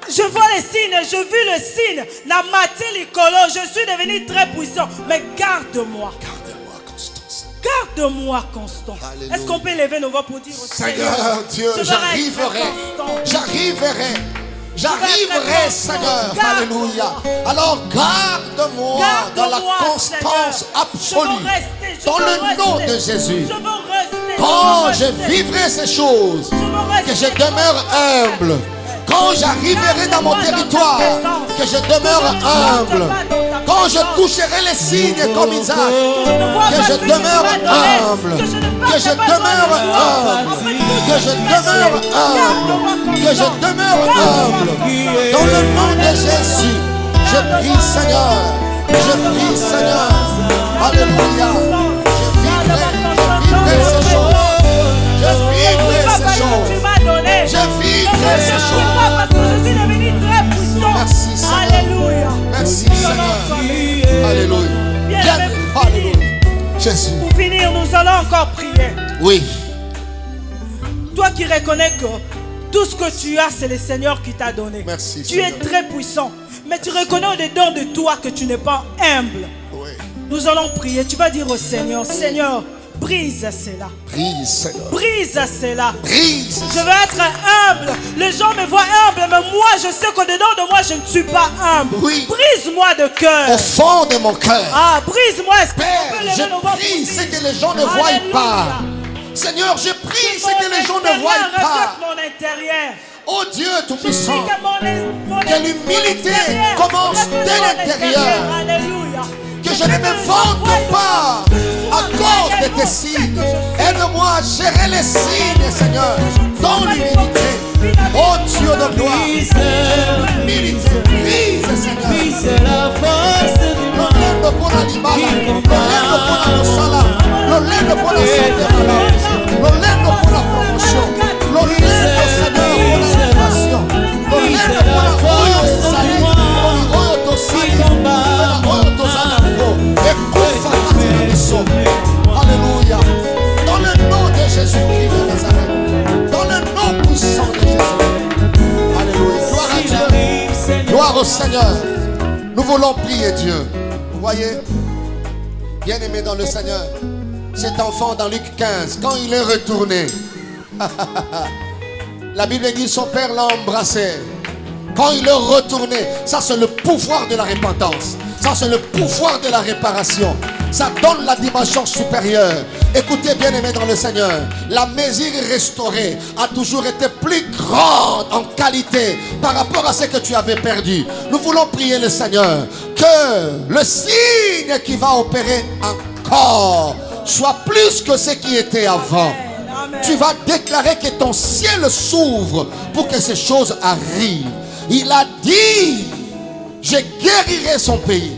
Je vois les signes, je vis le signe. La matière licolo, je suis devenu très puissant. Mais garde-moi. Garde-moi, Constance. Garde-moi constant. Alléluia. Est-ce qu'on peut lever nos voix pour dire au Seigneur Dieu, je veux rester j'arriverai. constant. J'arriverai. Je vais J'arriverai, être Seigneur. constant. Alléluia. Alors garde-moi dans la Garde-moi, constance Seigneur. absolue. Je veux rester, je Dans veux le nom rester. de Jésus. Je veux rester. Quand veux je rester. vivrai ces choses, Je veux rester que je demeure humble. Quand j'arriverai dans mon territoire, que je demeure humble. Quand je toucherai les signes comme Isaac, que je demeure humble. Que je demeure humble. Que je demeure humble. Que je demeure humble. Dans le nom de Jésus, je prie, Seigneur. Je prie, Seigneur. Alléluia. Je vivrai ces choses. Je vivrai ces choses. Je vivrai ces choses. Parce que je suis devenu très puissant. Merci, Seigneur. Alléluia. Merci, Nous Seigneur. allons prier. Alléluia. Bien, Bien. même Alléluia. Jésus. Pour finir, nous allons encore prier. Oui. Toi qui reconnais que tout ce que tu as, c'est le Seigneur qui t'a donné. Merci, Tu es Seigneur. très puissant. Mais tu reconnais au-dedans de toi que tu n'es pas humble. Oui. Nous allons prier. Tu vas dire au Seigneur, Seigneur, Brise cela. Brise, Seigneur. Brise cela. Brise. Je veux être humble. Les gens me voient humble, mais moi, je sais qu'au-dedans de moi, je ne suis pas humble. Oui. Brise-moi de cœur. Au fond de mon cœur. Ah, brise-moi. Est-ce qu'on peut Père, lever nos mains je prie pour ce dire, que les gens ne voient Alléluia. pas. Seigneur, je prie ce que les gens ne Mon voient extérieur pas. reflète mon intérieur. Oh Dieu Je prie Tout-Puissant, que que l'humilité commence dès l'intérieur. Alléluia. Que je ne me vante pas à cause de tes signes. Aide-moi à gérer les signes, Seigneur, dans l'humilité. Oh Dieu de gloire, humilité, brise, Seigneur. Brise la force du mal. L'olendo pour la libala, l'olendo pour la mosala, l'olendo pour la santé malade, l'olendo pour la promotion, l'olendo, Seigneur, pour l'élévation, l'olendo pour la force du mal. Alléluia. Dans le nom de Jésus-Christ de Nazareth. Dans le nom puissant de Jésus. Alléluia. Gloire à Dieu. Gloire au Seigneur. Nous voulons prier Dieu. Vous voyez, bien-aimé dans le Seigneur, cet enfant dans Luc 15, quand il est retourné, la Bible dit son père l'a embrassé. Quand il est retourné, ça c'est le pouvoir de la repentance. Ça c'est le pouvoir de la réparation. Ça donne la dimension supérieure. Écoutez bien aimé dans le Seigneur, la mesure restaurée a toujours été plus grande en qualité par rapport à ce que tu avais perdu. Nous voulons prier le Seigneur que le signe qui va opérer encore soit plus que ce qui était avant. Tu vas déclarer que ton ciel s'ouvre pour que ces choses arrivent. Il a dit, je guérirai son pays.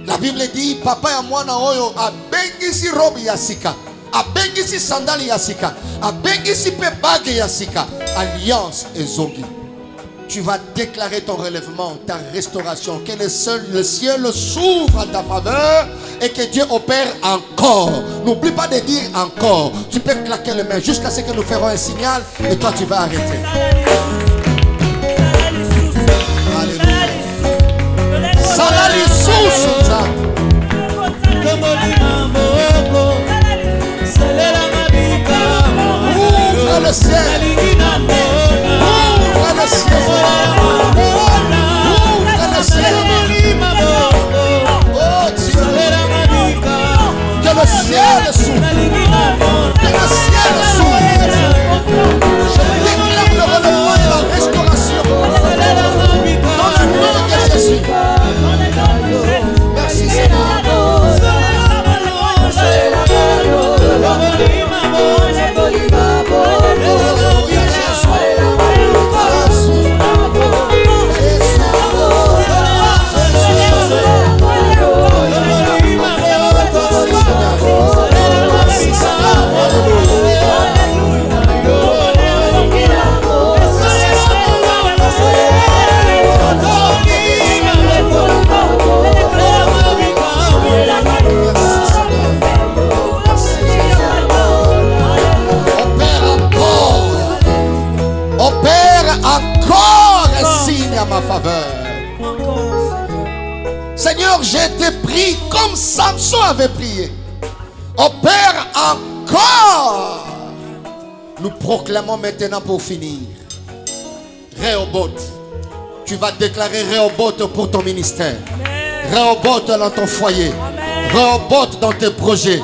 La Bible dit, papa ya mwana oyo abengisi robe ya sika, abengisi sandali ya sika, abengisi pe bague ya sika, alliance ezongi. Tu vas déclarer ton relèvement, ta restauration, que le ciel s'ouvre à ta faveur et que Dieu opère encore. N'oublie pas de dire encore. Tu peux claquer les mains jusqu'à ce que nous ferons un signal et toi tu vas arrêter. Salali susuza. Ouvre le ciel. Ouvre le ciel. Ouvre le ciel. Oh Dieu. Que le ciel s'ouvre. Que le ciel s'ouvre. Je déclare le relèvement et la restauration. Dans le nom de Jésus. Merci Seigneur. À ma faveur. Seigneur, j'ai été pris comme Samson avait prié. Opère encore. Nous proclamons maintenant pour finir. Rehoboth. Tu vas déclarer Rehoboth pour ton ministère. Rehoboth dans ton foyer. Rehoboth dans tes projets.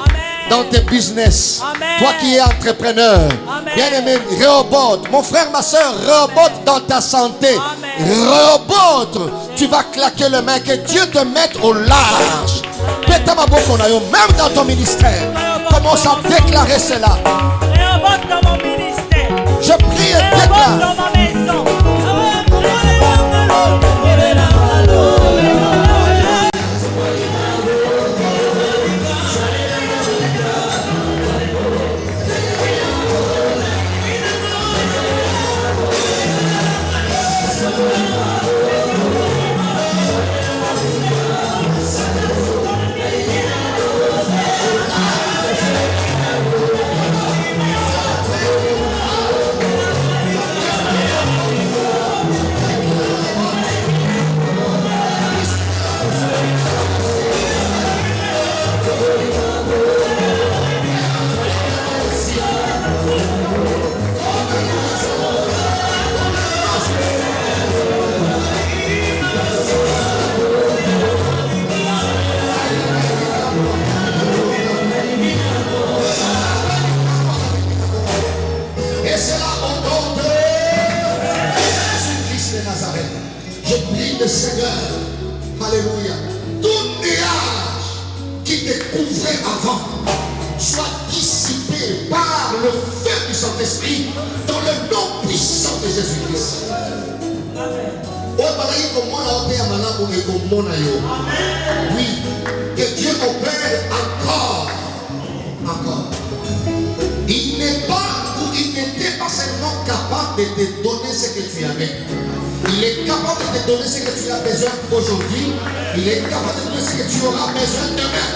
Dans tes business. Amen. Toi qui es entrepreneur. Bien-aimé, Rehoboth. Mon frère, ma soeur, Rehoboth dans ta santé. Rehoboth, tu vas claquer les mains. Que Dieu te mette au large. Même dans ton ministère. Commence à déclarer cela. Rehoboth dans mon ministère. Je prie et Rehoboth déclare. dans ma maison. avant soit dissipé par le feu du Saint-Esprit dans le nom puissant de Jésus-Christ. Oui, que Dieu opère encore. Encore. Il n'est pas ou il n'était pas seulement capable de te donner ce que tu avais. Il est capable de te donner ce que tu as besoin aujourd'hui. Il est capable de te donner ce que tu auras besoin demain.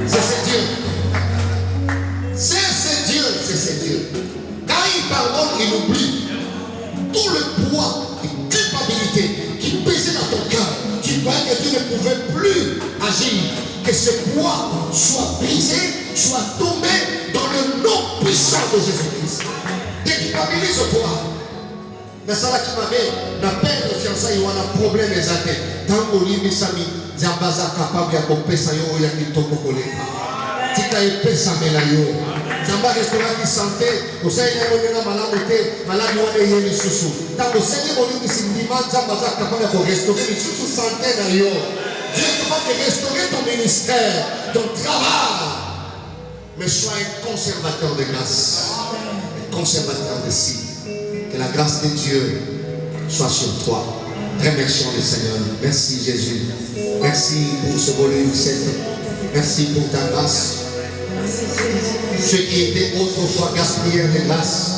C'est Dieu. C'est Dieu, c'est Dieu. Quand il pardonne, il oublie tout le poids et culpabilité qui pesait dans ton cœur. Tu croyais que tu ne pouvais plus agir. Que ce poids soit brisé, soit tombé dans le nom puissant de Jésus-Christ. Déculpabilise-toi. Mais ça là qui m'avait la peine de fiançailles, il y a un problème exact. Tant que l'île Sami, Zambaza capable de couper ça, il y a qui toko collé. Tika épée ça melayo. Zamba restaurant qui santé, au sein de la maladie, maladie ou de yéli sousou. Tant que c'est mon l'île Sindima, Zambaza capable de restaurer les sousou santé d'ailleurs. Dieu est capable de restaurer ton ministère, ton travail. Mais sois un conservateur de grâce, un conservateur de signes. Que la grâce de Dieu soit sur toi. Remercions le Seigneur. Merci Jésus. Merci pour ce volume 7. Merci pour ta grâce. Ce qui était autrefois gaspillé de grâce,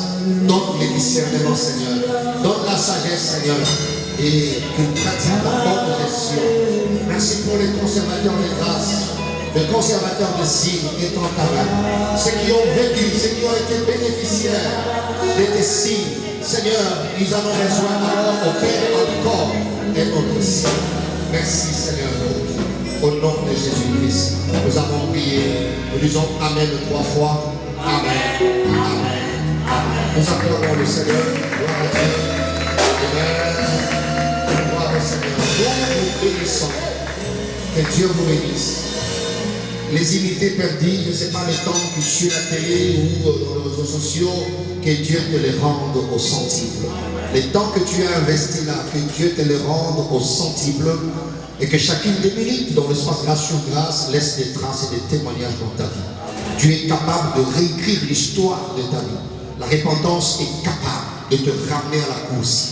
donne le discernement Seigneur. Donne la sagesse Seigneur. Et que pratique la bonne gestion. Merci pour les conservateurs de grâce. Les conservateurs de signes et ton travail. Ceux qui ont vécu, ceux qui ont été bénéficiaires de tes signes. Seigneur, nous avons besoin alors au Père encore et notre signe. Merci Seigneur. Au nom de Jésus-Christ, nous avons prié. Nous disons Amen 3 fois. Amen. Amen. Amen. Nous appelons le Seigneur. Gloire à Dieu. Amen. Gloire au Seigneur. Nous vous bénissons. Que Dieu vous bénisse. Les unités perdues, je ne sais pas les temps que sur la télé ou dans les réseaux sociaux, que Dieu te les rende au centuple. Les temps que tu as investis là, que Dieu te les rende au centuple et que chacune des minutes dans l'espace grâce sur grâce laisse des traces et des témoignages dans ta vie. Dieu est capable de réécrire l'histoire de ta vie. La repentance est capable de te ramener à la course.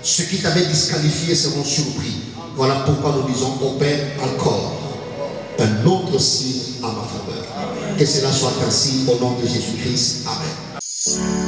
Ceux qui t'avaient disqualifié seront surpris. Voilà pourquoi nous disons opère encore un autre signe à ma faveur. Que cela soit ainsi au nom de Jésus-Christ. Amen.